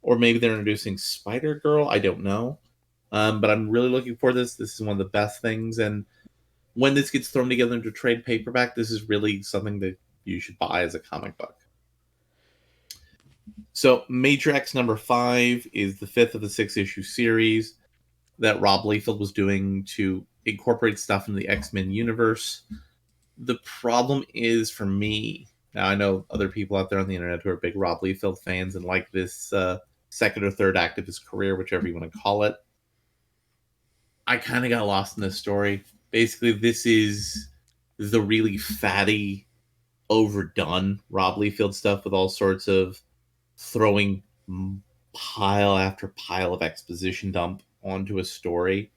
Or maybe they're introducing Spider-Girl. I don't know. But I'm really looking for this. This is one of the best things. And when this gets thrown together into trade paperback, this is really something that you should buy as a comic book. So Major X number 5 is the 5th of the 6-issue series that Rob Liefeld was doing to incorporate stuff into the X-Men universe. The problem is, for me, now I know other people out there on the internet who are big Rob Liefeld fans and like this second or third act of his career, whichever you want to call it. I kind of got lost in this story. Basically, this is the really fatty, overdone Rob Liefeld stuff with all sorts of throwing pile after pile of exposition dump onto a story.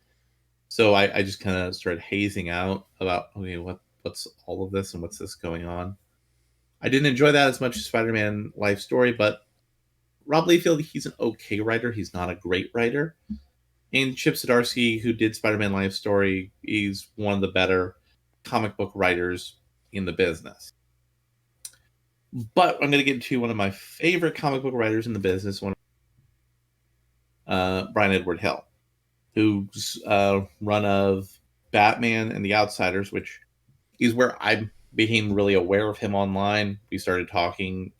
So I just kind of started hazing out about, okay, what's all of this and what's this going on. I didn't enjoy that as much as Spider-Man Life Story, but Rob Liefeld, he's an okay writer. He's not a great writer. And Chip Zdarsky, who did Spider-Man Life Story, he's one of the better comic book writers in the business. But I'm going to get into one of my favorite comic book writers in the business, Brian Edward Hill, whose run of Batman and The Outsiders, which is where I became really aware of him online. We started talking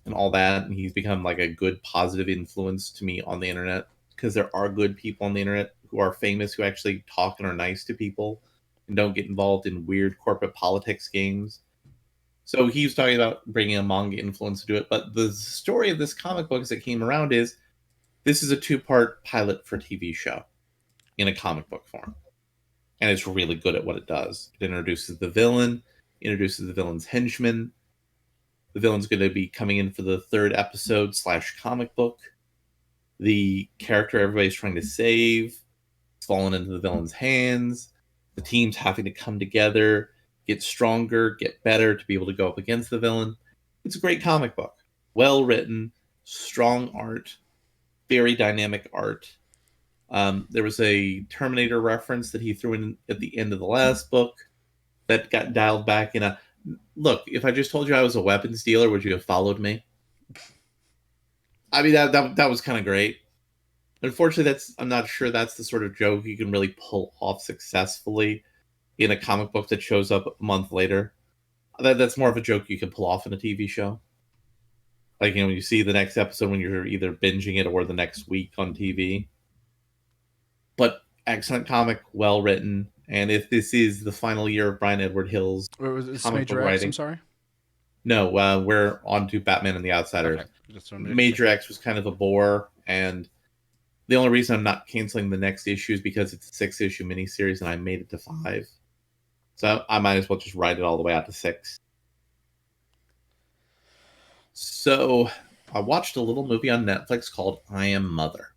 and all that, and he's become like a good positive influence to me on the internet, because there are good people on the internet who are famous, who actually talk and are nice to people and don't get involved in weird corporate politics games. So he was talking about bringing a manga influence to do it. But the story of this comic book as it came around is, this is a 2-part pilot for TV show in a comic book form. And it's really good at what it does. It introduces the villain, introduces the villain's henchman. The villain's going to be coming in for the 3rd episode / comic book. The character everybody's trying to save is fallen into the villain's hands. The team's having to come together, get stronger, get better to be able to go up against the villain. It's a great comic book. Well written, strong art, very dynamic art. There was a Terminator reference that he threw in at the end of the last book that got dialed back in a, look, if I just told you I was a weapons dealer, would you have followed me? I mean, that was kind of great. Unfortunately, I'm not sure that's the sort of joke you can really pull off successfully in a comic book that shows up a month later. That's more of a joke you can pull off in a TV show. Like, when you see the next episode when you're either binging it or the next week on TV. But excellent comic, well written. And if this is the final year of Brian Edward Hill's comic book writing, I'm sorry. No, we're on to Batman and the Outsiders. Okay. Major X was kind of a bore, and the only reason I'm not canceling the next issue is because it's a 6-issue miniseries, and I made it to 5. So I might as well just ride it all the way out to 6. So I watched a little movie on Netflix called I Am Mother.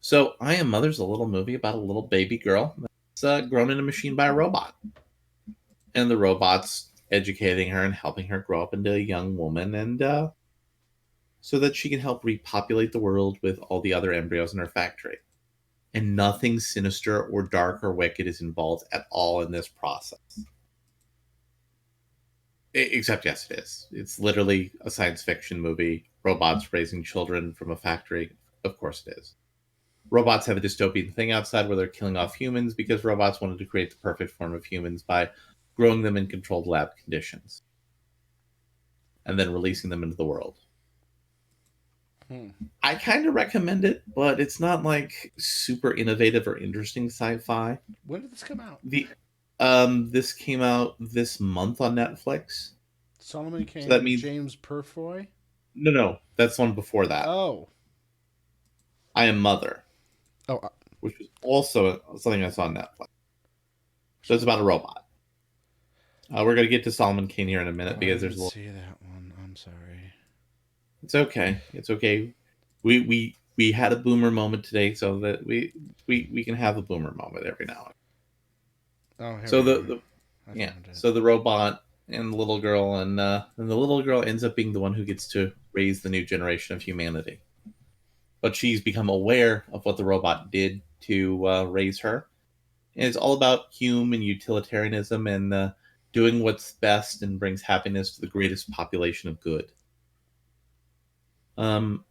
So I Am Mother's a little movie about a little baby girl that's grown in a machine by a robot. And the robot's educating her and helping her grow up into a young woman, and so that she can help repopulate the world with all the other embryos in her factory. And nothing sinister or dark or wicked is involved at all in this process. Except, yes, it is. It's literally a science fiction movie. Robots raising children from a factory. Of course it is. Robots have a dystopian thing outside where they're killing off humans because robots wanted to create the perfect form of humans by growing them in controlled lab conditions and then releasing them into the world. I kind of recommend it, but it's not like super innovative or interesting sci-fi. When did this come out? This came out this month on Netflix. Solomon Kane, so that means James Purfoy? No, that's one before that. Oh. I Am Mother. Oh. Which was also something I saw on Netflix. So it's about a robot. We're going to get to Solomon Kane here in a minute because there's a little... see that one. I'm sorry. It's okay. It's okay. We had a boomer moment today, so that we can have a boomer moment every now and then. Oh, so so the robot and the little girl, and the little girl ends up being the one who gets to raise the new generation of humanity. But she's become aware of what the robot did to raise her, and it's all about human utilitarianism and doing what's best and brings happiness to the greatest population of good.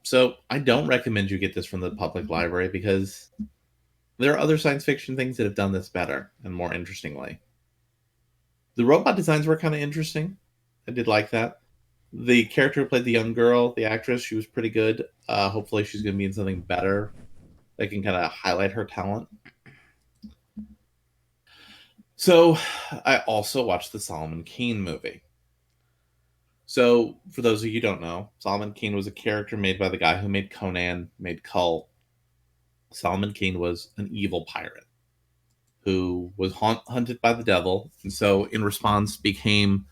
So I don't recommend you get this from the public library because there are other science fiction things that have done this better and more interestingly. The robot designs were kind of interesting. I did like that. The character who played the young girl, the actress, she was pretty good. Hopefully she's going to be in something better that can kind of highlight her talent. So I also watched the Solomon Kane movie. So, for those of you who don't know, Solomon Kane was a character made by the guy who made Conan, made Kull. Solomon Kane was an evil pirate who was hunted by the devil, and so in response became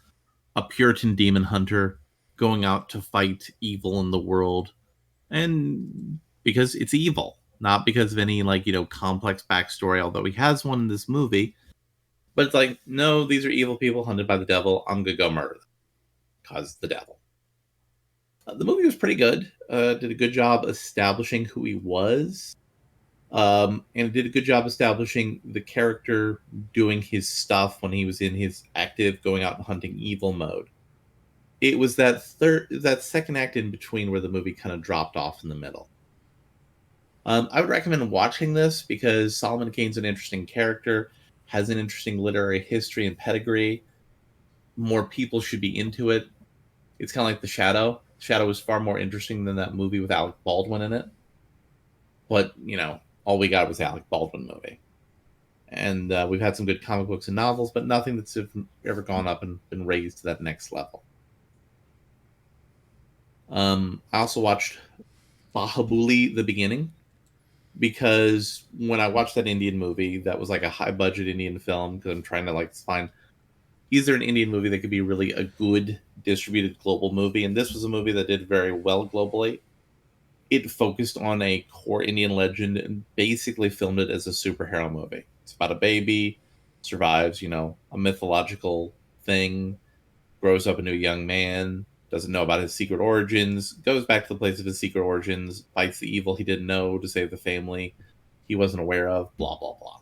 a Puritan demon hunter going out to fight evil in the world, and because it's evil. not because of any like complex backstory. Although he has one in this movie, but it's like, no, these are evil people hunted by the devil. I'm gonna go murder them because the devil. The movie was pretty good. Did a good job establishing who he was. And it did a good job establishing the character doing his stuff when he was in his active going out and hunting evil mode. It was that second act in between where the movie kind of dropped off in the middle. I would recommend watching this because Solomon Kane's an interesting character, has an interesting literary history and pedigree. More people should be into it. It's kind of like The Shadow. The Shadow was far more interesting than that movie with Alec Baldwin in it. But, all we got was the Alec Baldwin movie. And we've had some good comic books and novels, but nothing that's ever gone up and been raised to that next level. I also watched Bahubali: The Beginning, because when I watched that Indian movie, that was like a high budget Indian film, because I'm trying to find, is there an Indian movie that could be really a good distributed global movie? And this was a movie that did very well globally. It focused on a core Indian legend and basically filmed it as a superhero movie. It's about a baby, survives, a mythological thing, grows up into a young man, doesn't know about his secret origins, goes back to the place of his secret origins, fights the evil he didn't know to save the family he wasn't aware of, blah, blah, blah.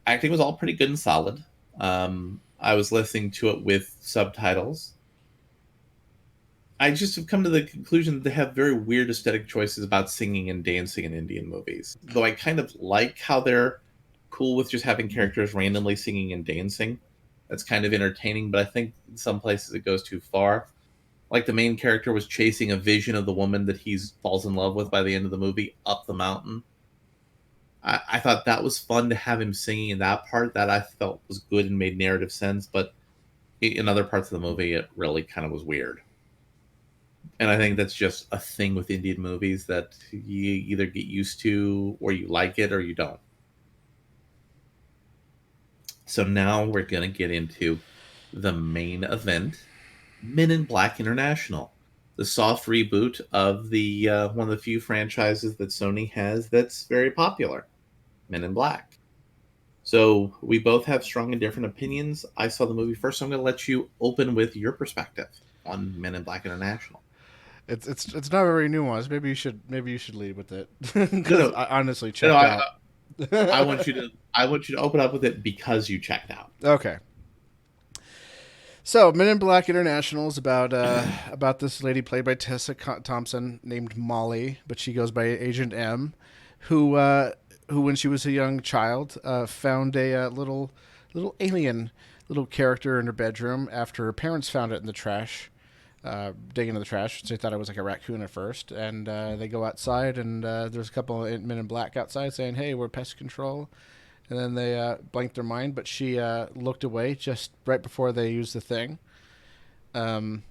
Acting was all pretty good and solid. I was listening to it with subtitles. I just have come to the conclusion that they have very weird aesthetic choices about singing and dancing in Indian movies. Though I kind of like how they're cool with just having characters randomly singing and dancing. That's kind of entertaining, but I think in some places it goes too far. Like the main character was chasing a vision of the woman that he falls in love with by the end of the movie up the mountain. I thought that was fun to have him singing in that part. That I felt was good and made narrative sense, but in other parts of the movie, it really kind of was weird. And I think that's just a thing with Indian movies that you either get used to or you like it or you don't. So now we're going to get into the main event, Men in Black International, the soft reboot of the one of the few franchises that Sony has that's very popular, Men in Black. So we both have strong and different opinions. I saw the movie first, so I'm going to let you open with your perspective on Men in Black International. It's not very nuanced. Maybe you should lead with it. Because No. I honestly checked out. I want you to open up with it because you checked out. Okay. So, Men in Black International is about this lady played by Tessa Thompson named Molly, but she goes by Agent M, who when she was a young child found a little alien little character in her bedroom after her parents found it in the trash. Dig into the trash. So they thought it was like a raccoon at first, and they go outside, and there's a couple of Men in Black outside saying, "Hey, we're pest control," and then they blanked their mind, but she looked away just right before they used the thing, and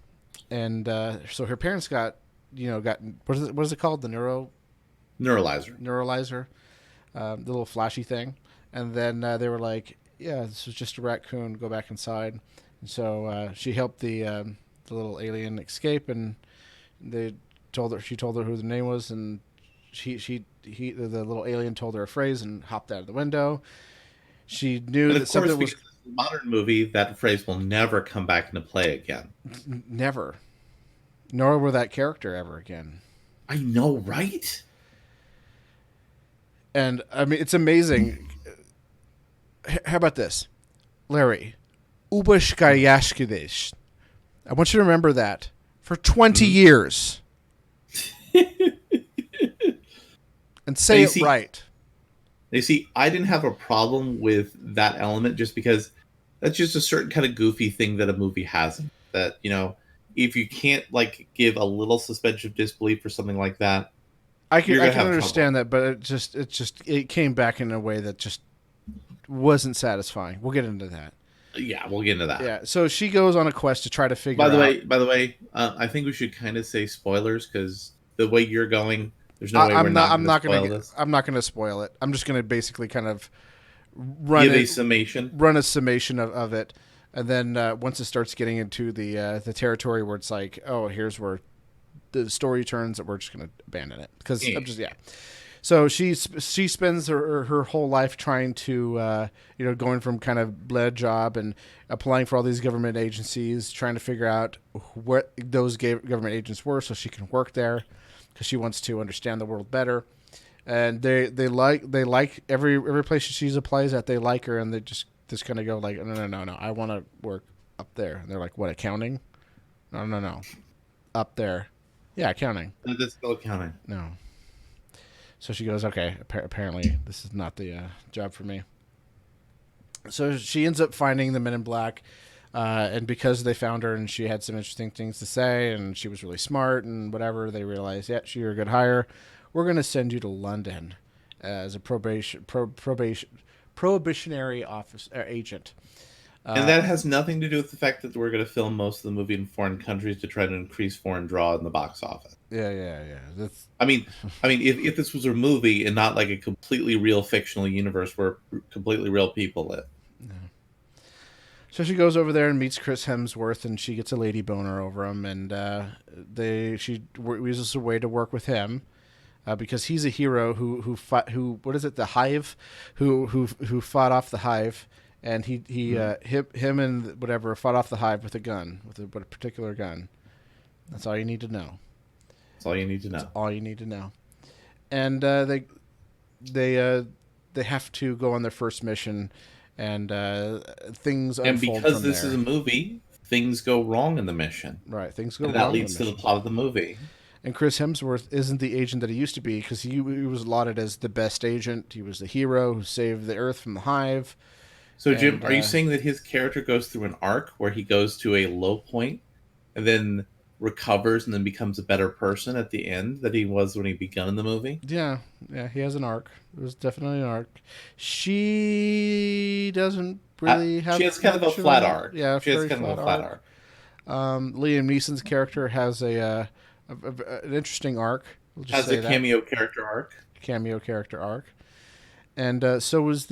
so her parents got what is it called, the neuralizer, the little flashy thing, and then they were like, "Yeah, this was just a raccoon. Go back inside," and so she helped the little alien escape, and she told her who the name was, and the little alien told her a phrase and hopped out of the window. She knew that something was a modern movie. That phrase will never come back into play again. Never. Nor will that character ever again. I know, right? And I mean, it's amazing. How about this, Larry? Ubashkayashkidish. I want you to remember that for 20 years. And say it right. You see, I didn't have a problem with that element just because that's just a certain kind of goofy thing that a movie has. That, if you can't give a little suspension of disbelief for something like that, I can understand that, but it came back in a way that just wasn't satisfying. We'll get into that. Yeah, we'll get into that. Yeah, so she goes on a quest to try to figure out... By the way, I think we should kind of say spoilers, because the way you're going, there's no way I'm we're not going to spoil this. I'm not going to spoil it. I'm just going to basically kind of run a summation of it, and then once it starts getting into the territory where it's like, oh, here's where the story turns, that we're just going to abandon it. Because So she spends her whole life trying to going from kind of lead job and applying for all these government agencies, trying to figure out what those government agents were so she can work there because she wants to understand the world better. And they like every place she applies at, they like her, and they just kind of go like, no, I want to work up there. And they're like, what, accounting? No, up there. Yeah, accounting. That's still accounting. No. So she goes, okay, apparently this is not the job for me. So she ends up finding the Men in Black, and because they found her and she had some interesting things to say and she was really smart and whatever, they realized, yeah, you're a good hire. We're going to send you to London as a probationary office agent. And that has nothing to do with the fact that we're going to film most of the movie in foreign countries to try to increase foreign draw in the box office. Yeah. That's... I mean, if this was a movie and not like a completely real fictional universe where completely real people live. No. So she goes over there and meets Chris Hemsworth, and she gets a lady boner over him, and she uses a way to work with him. Because he's a hero who fought, what is it, the Hive, who fought off the Hive, and him and whatever fought off the Hive with a gun, with a particular gun. That's all you need to know. That's all you need to know. That's all you need to know. And they have to go on their first mission, and things unfold. And because from this there. is a movie, things go wrong in the mission. Right, things go and wrong. That leads to the plot of the movie. And Chris Hemsworth isn't the agent that he used to be, because he was lauded as the best agent. He was the hero who saved the Earth from the Hive. So, Jim, are you saying that his character goes through an arc where he goes to a low point and then recovers and then becomes a better person at the end that he was when he began in the movie? Yeah, he has an arc. It was definitely an arc. She doesn't really have... She has kind of a flat arc. Yeah, she has kind of a flat arc. Liam Neeson's character has an interesting arc. We'll just has a cameo character arc. Cameo character arc. And so was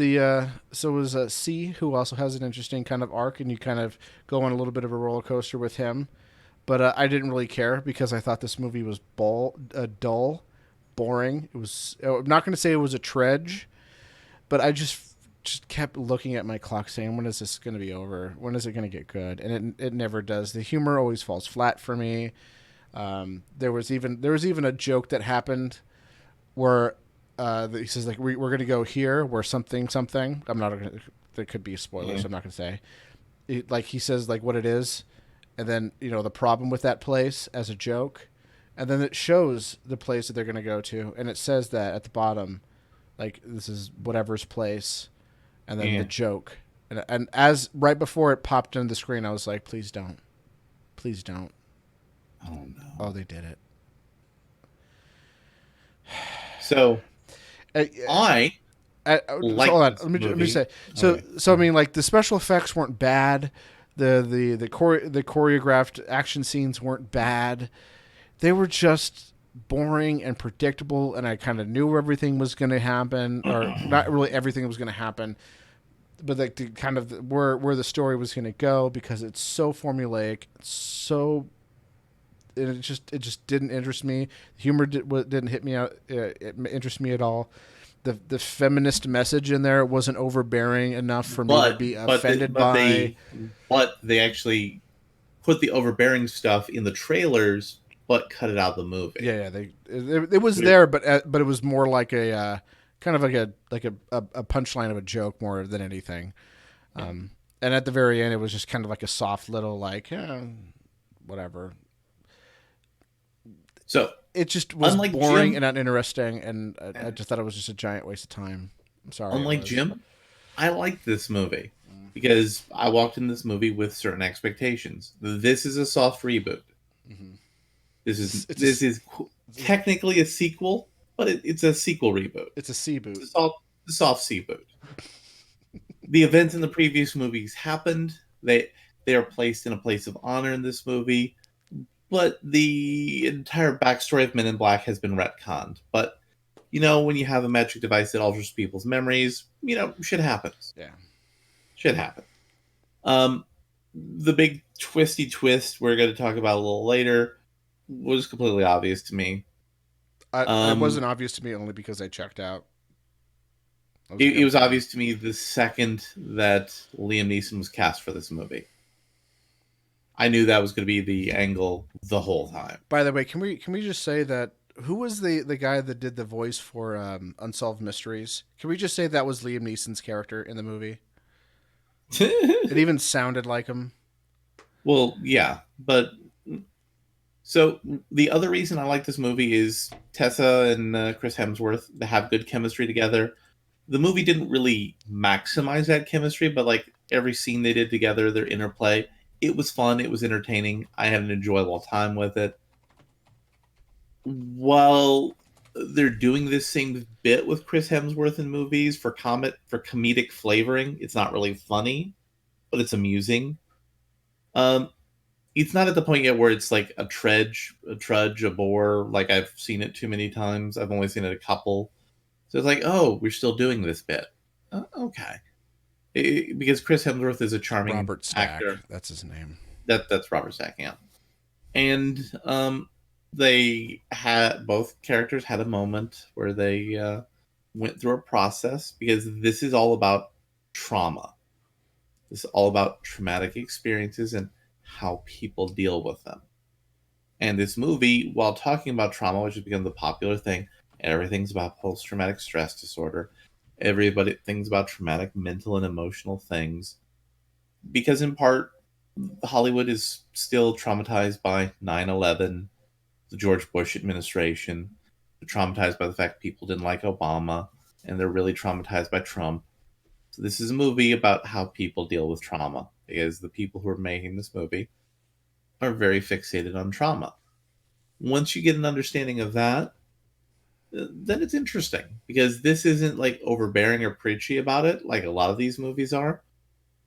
C, who also has an interesting kind of arc, and you kind of go on a little bit of a roller coaster with him. But I didn't really care because I thought this movie was dull, boring. It was. I'm not going to say it was a trudge, but I just kept looking at my clock, saying, "When is this going to be over? When is it going to get good?" And it never does. The humor always falls flat for me. There was even a joke that happened where. He says like we're gonna go here where something. I'm not gonna. There could be spoilers. So I'm not gonna say. He says like what it is, and then the problem with that place as a joke, and then it shows the place that they're gonna go to, and it says that at the bottom, like this is whatever's place, and then the joke, and as right before it popped into the screen, I was like, please don't. Oh no! Oh, they did it. So. I like hold on. Let me say. So I mean, like the special effects weren't bad. The choreographed action scenes weren't bad. They were just boring and predictable, and I kind of knew everything was going to happen, or not really everything was going to happen, but like the kind of where the story was going to go, because it's so formulaic, so. It just didn't interest me. Humor didn't hit me out. It interest me at all. The feminist message in there wasn't overbearing enough for me to be offended by. But they actually put the overbearing stuff in the trailers, but cut it out of the movie. Yeah. It was there, but it was more like a kind of like a punchline of a joke more than anything. And at the very end, it was just kind of like a soft little whatever. So it just was boring and uninteresting, and I just thought it was just a giant waste of time. I'm sorry. Unlike Jim, I liked this movie because I walked in this movie with certain expectations. This is a soft reboot. Mm-hmm. This is technically a sequel, but it's a sequel reboot. It's a C-boot. It's a soft C-boot. The events in the previous movies happened. They are placed in a place of honor in this movie. But the entire backstory of Men in Black has been retconned. But, when you have a magic device that alters people's memories, shit happens. Yeah. Shit happens. The big twisty twist we're going to talk about a little later was completely obvious to me. It wasn't obvious to me only because I checked out. It was obvious to me the second that Liam Neeson was cast for this movie. I knew that was going to be the angle the whole time. By the way, can we just say that who was the guy that did the voice for Unsolved Mysteries? Can we just say that was Liam Neeson's character in the movie? It even sounded like him. Well, yeah, but so the other reason I like this movie is Tessa and Chris Hemsworth. They have good chemistry together. The movie didn't really maximize that chemistry, but like every scene they did together, their interplay, it was fun. It was entertaining. I had an enjoyable time with it. While they're doing this same bit with Chris Hemsworth in movies for comedic flavoring, it's not really funny, but it's amusing. It's not at the point yet where it's like a trudge, a bore. Like I've seen it too many times. I've only seen it a couple. So it's like, oh, we're still doing this bit. Okay. Because Chris Hemsworth is a charming Robert Stack, actor. that's his name. That's Robert Stack, yeah. And they had both characters had a moment where they went through a process because this is all about trauma. This is all about traumatic experiences and how people deal with them. And this movie, while talking about trauma, which has become the popular thing, everything's about post-traumatic stress disorder. Everybody thinks about traumatic mental and emotional things. Because in part, Hollywood is still traumatized by 9/11, the George Bush administration. They're traumatized by the fact people didn't like Obama, and they're really traumatized by Trump. So this is a movie about how people deal with trauma, because the people who are making this movie are very fixated on trauma. Once you get an understanding of that, then it's interesting, because this isn't like overbearing or preachy about it like a lot of these movies are.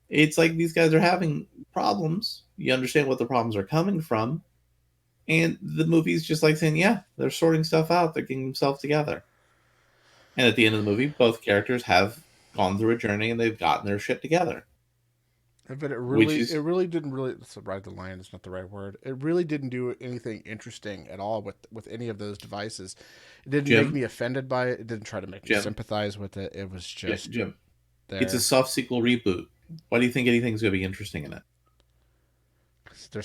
It's like these guys are having problems. You understand what the problems are coming from. And the movie's just like saying, yeah, they're sorting stuff out. They're getting themselves together. And at the end of the movie, both characters have gone through a journey and they've gotten their shit together. But it really didn't ride the line is not the right word. It really didn't do anything interesting at all with any of those devices. It didn't make me offended by it. It didn't try to make me sympathize with it. It was just Jim. There. It's a soft sequel reboot. Why do you think anything's going to be interesting in it? They're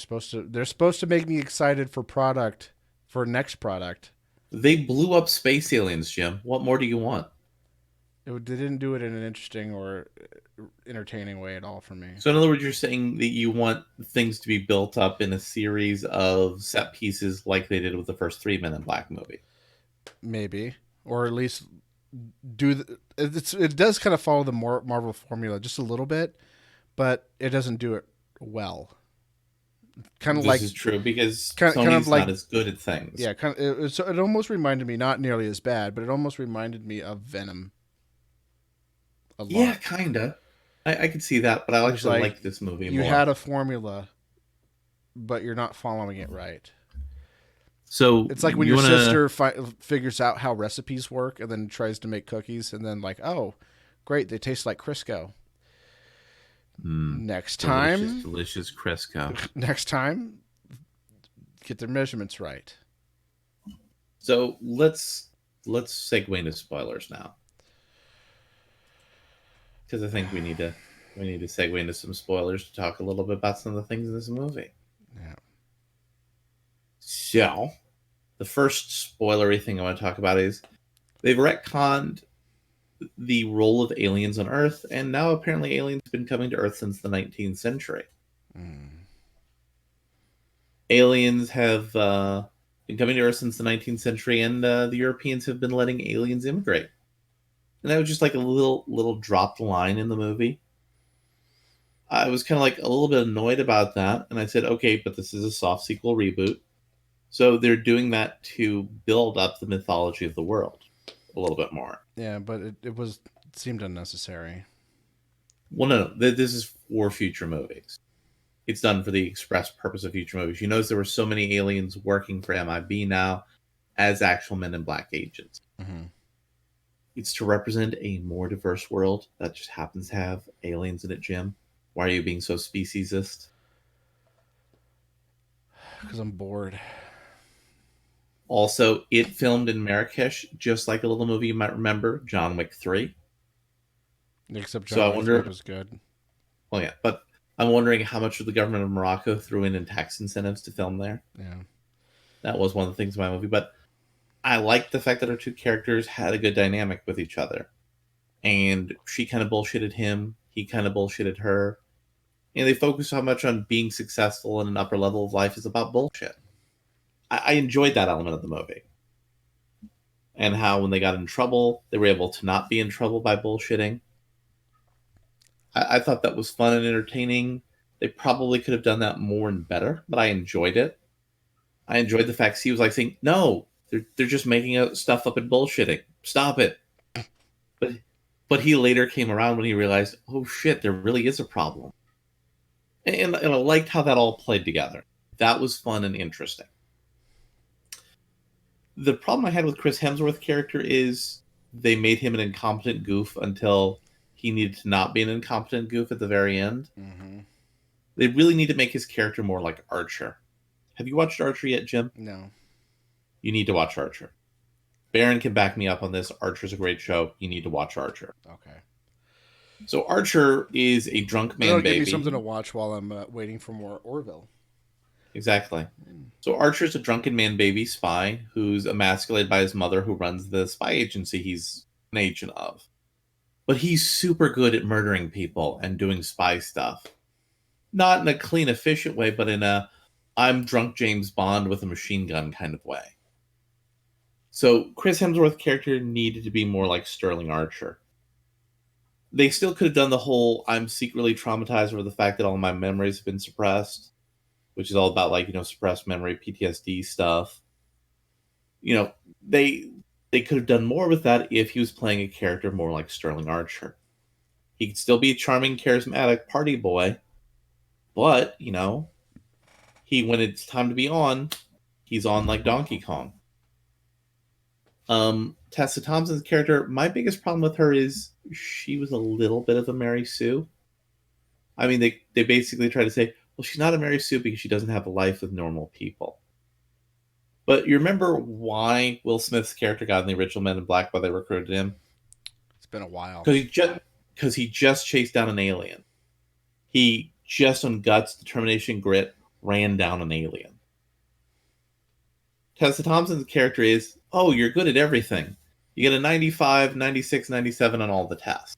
supposed to make me excited for next product. They blew up space aliens, Jim. What more do you want? They didn't do it in an interesting or entertaining way at all for me. So in other words, you're saying that you want things to be built up in a series of set pieces like they did with the first 3 Men in Black movie. Maybe. Or at least it does kind of follow the Marvel formula just a little bit, but it doesn't do it well. This is true because Sony's not as good at things. Yeah, it almost reminded me, not nearly as bad, but it almost reminded me of Venom. A lot. Yeah, kinda. I could see that, but I actually like this movie more. You had a formula, but you're not following it right. So it's like when your sister figures out how recipes work and then tries to make cookies, and then like, oh, great, they taste like Crisco. Next time, delicious Crisco. Next time, get their measurements right. So let's segue into spoilers now, because I think we need to segue into some spoilers to talk a little bit about some of the things in this movie. Yeah. So, the first spoilery thing I want to talk about is they've retconned the role of aliens on Earth, and now apparently aliens have been coming to Earth since the 19th century. Aliens have been coming to Earth since the 19th century, and the Europeans have been letting aliens immigrate. And that was just like a little dropped line in the movie. I was kind of like a little bit annoyed about that, and I said, okay, but this is a soft sequel reboot. So they're doing that to build up the mythology of the world a little bit more. Yeah, but it seemed unnecessary. Well, no, this is for future movies. It's done for the express purpose of future movies. You notice there were so many aliens working for MIB now as actual Men in Black agents. Mm-hmm. It's to represent a more diverse world that just happens to have aliens in it, Jim. Why are you being so speciesist? Because I'm bored. Also, it filmed in Marrakesh, just like a little movie you might remember, John Wick 3. Except So I John Wick 3 wonder, was good. well, yeah, but I'm wondering how much of the government of Morocco threw in tax incentives to film there. Yeah. That was one of the things in my movie, but I liked the fact that our two characters had a good dynamic with each other. And she kind of bullshitted him, he kind of bullshitted her. And they focus so much on being successful in an upper level of life is about bullshit. I enjoyed that element of the movie. And how when they got in trouble, they were able to not be in trouble by bullshitting. I thought that was fun and entertaining. They probably could have done that more and better, but I enjoyed it. I enjoyed the fact he was like saying, "No, they're just making stuff up and bullshitting. Stop it." But he later came around when he realized, "Oh shit, there really is a problem." And I liked how that all played together. That was fun and interesting. The problem I had with Chris Hemsworth's character is they made him an incompetent goof until he needed to not be an incompetent goof at the very end. Mm-hmm. They really need to make his character more like Archer. Have you watched Archer yet, Jim? No. You need to watch Archer. Baron can back me up on this. Archer's a great show. You need to watch Archer. Okay. So Archer is a drunk man That'll baby. give me something to watch while I'm waiting for more Orville. Exactly. So Archer's a drunken man baby spy who's emasculated by his mother, who runs the spy agency he's an agent of. But he's super good at murdering people and doing spy stuff. Not in a clean, efficient way, but in a I'm drunk James Bond with a machine gun kind of way. So Chris Hemsworth's character needed to be more like Sterling Archer. They still could have done the whole I'm secretly traumatized over the fact that all my memories have been suppressed, which is all about suppressed memory, PTSD stuff. They could have done more with that if he was playing a character more like Sterling Archer. He could still be a charming, charismatic party boy, but when it's time to be on, he's on like Donkey Kong. Tessa Thompson's character, my biggest problem with her is she was a little bit of a Mary Sue. I mean, they basically try to say, well, she's not a Mary Sue because she doesn't have a life with normal people. But you remember why Will Smith's character got in the original Men in Black, why they recruited him? It's been a while. Because he just chased down an alien. He just on guts, determination, grit, ran down an alien. Tessa Thompson's character is, oh, you're good at everything. You get a 95, 96, 97 on all the tests.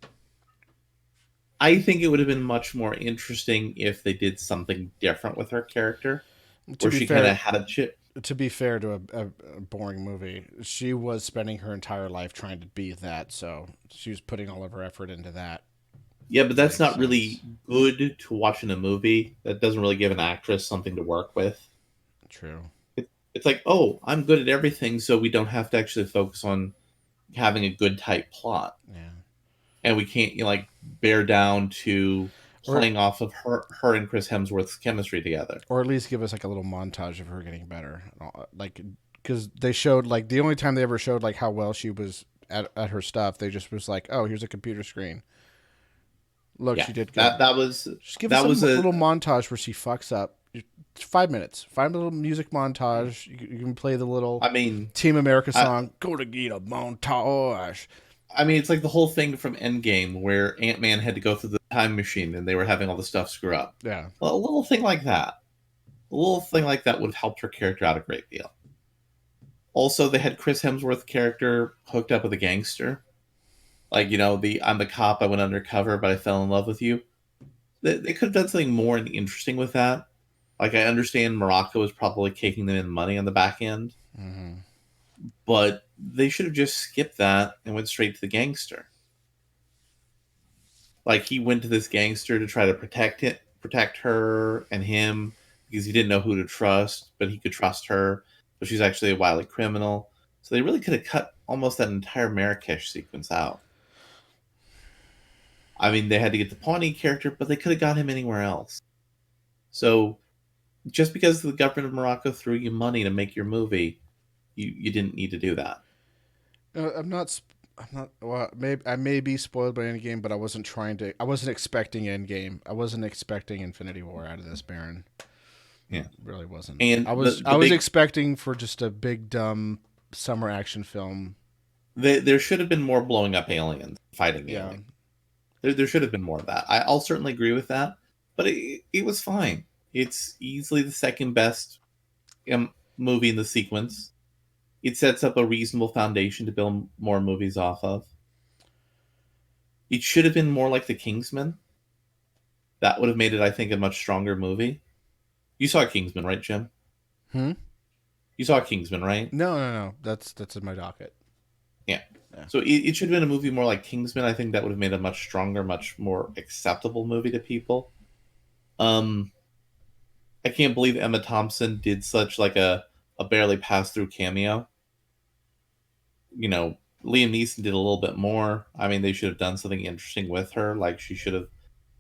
I think it would have been much more interesting if they did something different with her character, where she kind of had a chip. To be fair to a boring movie, she was spending her entire life trying to be that, so she was putting all of her effort into that. Yeah, but that's not really good to watch in a movie. That doesn't really give an actress something to work with. True. It's like, oh, I'm good at everything, so we don't have to actually focus on having a good tight plot. Yeah. And we can't bear down to playing off of her and Chris Hemsworth's chemistry together. Or at least give us a little montage of her getting better. Because they showed the only time they ever showed how well she was at her stuff, they just was like, oh, here's a computer screen. Look, Yeah, she did good. that was Just give that us was a little montage where she fucks up. 5 minutes. 5 little music montage. You can play the little Team America song. Go to get a montage. I mean, it's like the whole thing from Endgame where Ant-Man had to go through the time machine and they were having all the stuff screw up. Yeah. Well, a little thing like that. A little thing like that would have helped her character out a great deal. Also, they had Chris Hemsworth's character hooked up with a gangster. I'm the cop, I went undercover, but I fell in love with you. They could have done something more interesting with that. I understand Morocco was probably caking them in money on the back end. Mm-hmm. But they should have just skipped that and went straight to the gangster. He went to this gangster to try to protect her and him because he didn't know who to trust, but he could trust her. But she's actually a wily criminal. So they really could have cut almost that entire Marrakesh sequence out. I mean, they had to get the Pawnee character, but they could have got him anywhere else. So just because the government of Morocco threw you money to make your movie, you didn't need to do that. I'm not. Well, I may be spoiled by Endgame, but I wasn't expecting Endgame. I wasn't expecting Infinity War out of this, Baron. Yeah. It really wasn't. And I was expecting for just a big dumb summer action film. There should have been more blowing up aliens, fighting Yeah. aliens. There should have been more of that. I'll certainly agree with that, but it was fine. It's easily the second best movie in the sequence. It sets up a reasonable foundation to build more movies off of. It should have been more like The Kingsman. That would have made it, I think, a much stronger movie. You saw Kingsman, right, Jim? Hmm? You saw Kingsman, right? No. That's in my docket. Yeah. Yeah. So it should have been a movie more like Kingsman. I think that would have made a much stronger, much more acceptable movie to people. I can't believe Emma Thompson did such like a barely pass through cameo. You know, Liam Neeson did a little bit more. I mean, they should have done something interesting with her. Like she should have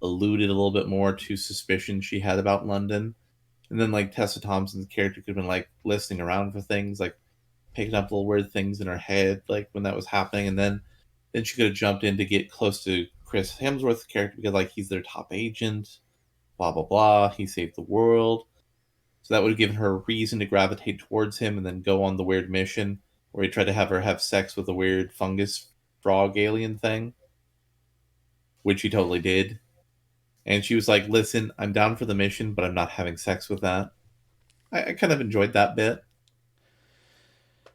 alluded a little bit more to suspicions she had about London. And then like Tessa Thompson's character could have been like listening around for things, like picking up little weird things in her head, like when that was happening, and then she could have jumped in to get close to Chris Hemsworth's character because like he's their top agent, blah blah blah. He saved the world, so that would have given her a reason to gravitate towards him, and then go on the weird mission where he tried to have her have sex with a weird fungus frog alien thing, which he totally did. And she was like, "Listen, I'm down for the mission, but I'm not having sex with that." I kind of enjoyed that bit.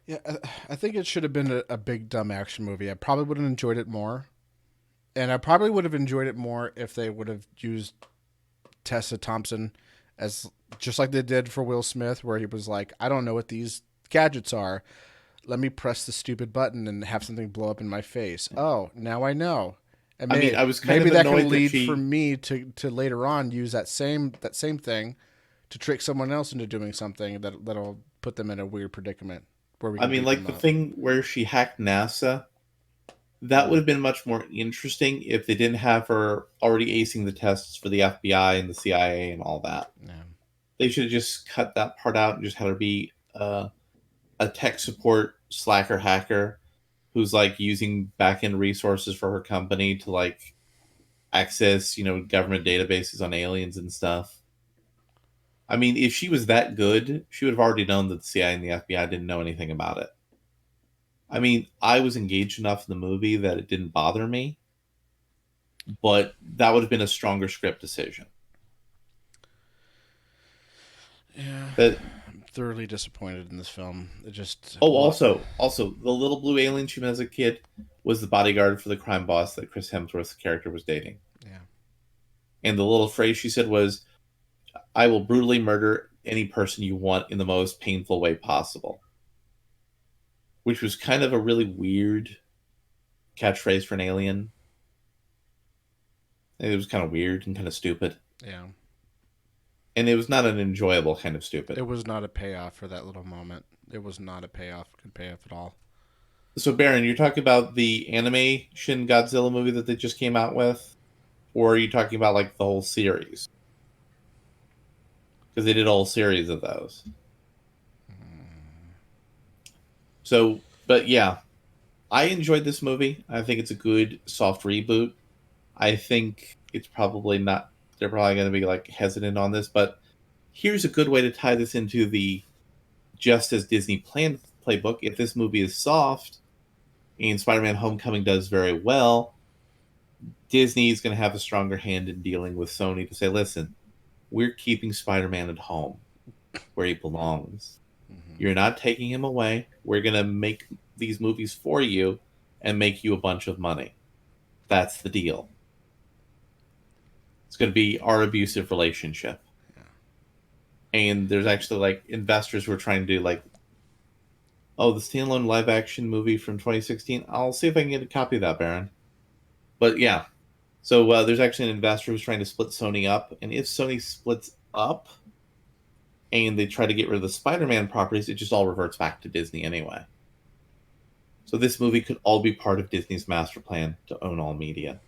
Yeah, I think it should have been a big dumb action movie. I probably would have enjoyed it more, and I probably would have enjoyed it more if they would have used Tessa Thompson as just like they did for Will Smith, where he was like, "I don't know what these gadgets are. Let me press the stupid button and have something blow up in my face. Oh, now I know." And maybe, I was kind maybe of that annoyed can lead she... for me to later on use that same thing to trick someone else into doing something that'll put them in a weird predicament. I mean, like the thing where she hacked NASA, that would have been much more interesting if they didn't have her already acing the tests for the FBI and the CIA and all that. Yeah. They should have just cut that part out and just had her be a tech support slacker hacker who's like using back-end resources for her company to like access, government databases on aliens and stuff. I mean, if she was that good, she would have already known that the CIA and the FBI didn't know anything about it. I mean, I was engaged enough in the movie that it didn't bother me, but that would have been a stronger script decision. Yeah. I'm thoroughly disappointed in this film. It just... Also, the little blue alien she met as a kid was the bodyguard for the crime boss that Chris Hemsworth's character was dating. Yeah. And the little phrase she said was, "I will brutally murder any person you want in the most painful way possible." Which was kind of a really weird catchphrase for an alien. It was kind of weird and kind of stupid. Yeah. And it was not an enjoyable kind of stupid. It was not a payoff for that little moment. It was not a good payoff at all. So, Baron, you're talking about the animation Godzilla movie that they just came out with? Or are you talking about, like, the whole series? Because they did a whole series of those. So, but yeah, I enjoyed this movie. I think it's a good soft reboot. I think it's probably not... They're probably going to be, like, hesitant on this, but here's a good way to tie this into the just as Disney planned playbook. If this movie is soft and Spider-Man Homecoming does very well, Disney is going to have a stronger hand in dealing with Sony to say, listen, we're keeping Spider-Man at home where he belongs. Mm-hmm. You're not taking him away. We're going to make these movies for you and make you a bunch of money. That's the deal. It's going to be our abusive relationship. Yeah. And there's actually like investors who are trying to do like, oh, the standalone live action movie from 2016. I'll see if I can get a copy of that, Baron. But yeah. So there's actually an investor who's trying to split Sony up. And if Sony splits up and they try to get rid of the Spider-Man properties, it just all reverts back to Disney anyway. So this movie could all be part of Disney's master plan to own all media.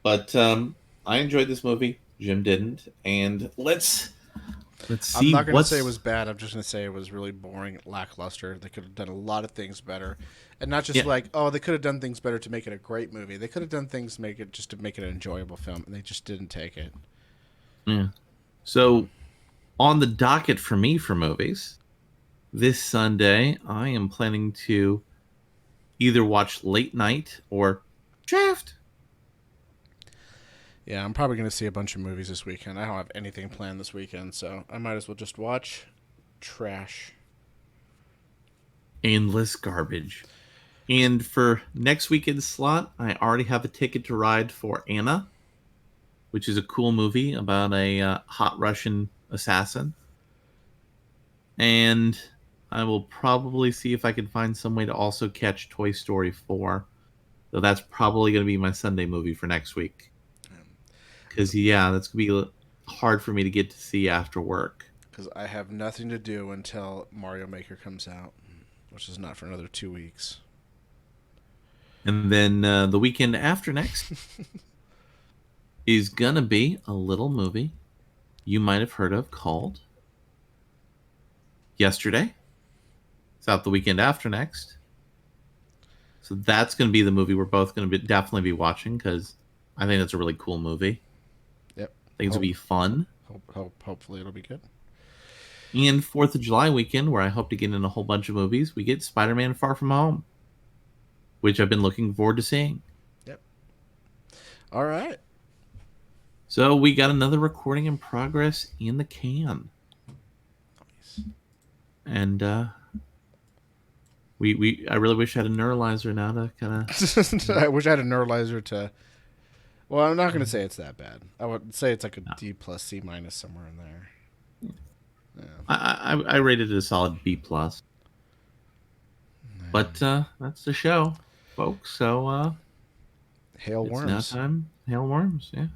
But I enjoyed this movie. Jim didn't. And let's see. I'm not going to say it was bad. I'm just going to say it was really boring, lackluster. They could have done a lot of things better. And not just like, oh, they could have done things better to make it a great movie. They could have done things to make it an enjoyable film, and they just didn't take it. Yeah. So, on the docket for me for movies, this Sunday, I am planning to either watch Late Night or Draft. Yeah, I'm probably going to see a bunch of movies this weekend. I don't have anything planned this weekend, so I might as well just watch trash. Endless garbage. And for next weekend's slot, I already have a ticket to ride for Anna, which is a cool movie about a hot Russian assassin. And I will probably see if I can find some way to also catch Toy Story 4. Though that's probably going to be my Sunday movie for next week. Because, yeah, that's going to be hard for me to get to see after work. Because I have nothing to do until Mario Maker comes out, which is not for another 2 weeks. And then the weekend after next is going to be a little movie you might have heard of called Yesterday. It's out the weekend after next. So that's going to be the movie we're both going to definitely be watching because I think that's a really cool movie. Yep. Things will be fun. Hopefully it'll be good. And 4th of July weekend, where I hope to get in a whole bunch of movies, we get Spider-Man Far From Home, which I've been looking forward to seeing. Yep. All right. So we got another recording in progress in the can. Nice. And I really wish I had a neuralizer now to kind of... I wish I had a neuralizer to... Well, I'm not going to say it's that bad. I would say it's like a D plus, C minus, somewhere in there. Yeah. I rated it a solid B+. But that's the show, folks. So Hail it's worms. now time. Hail worms, yeah.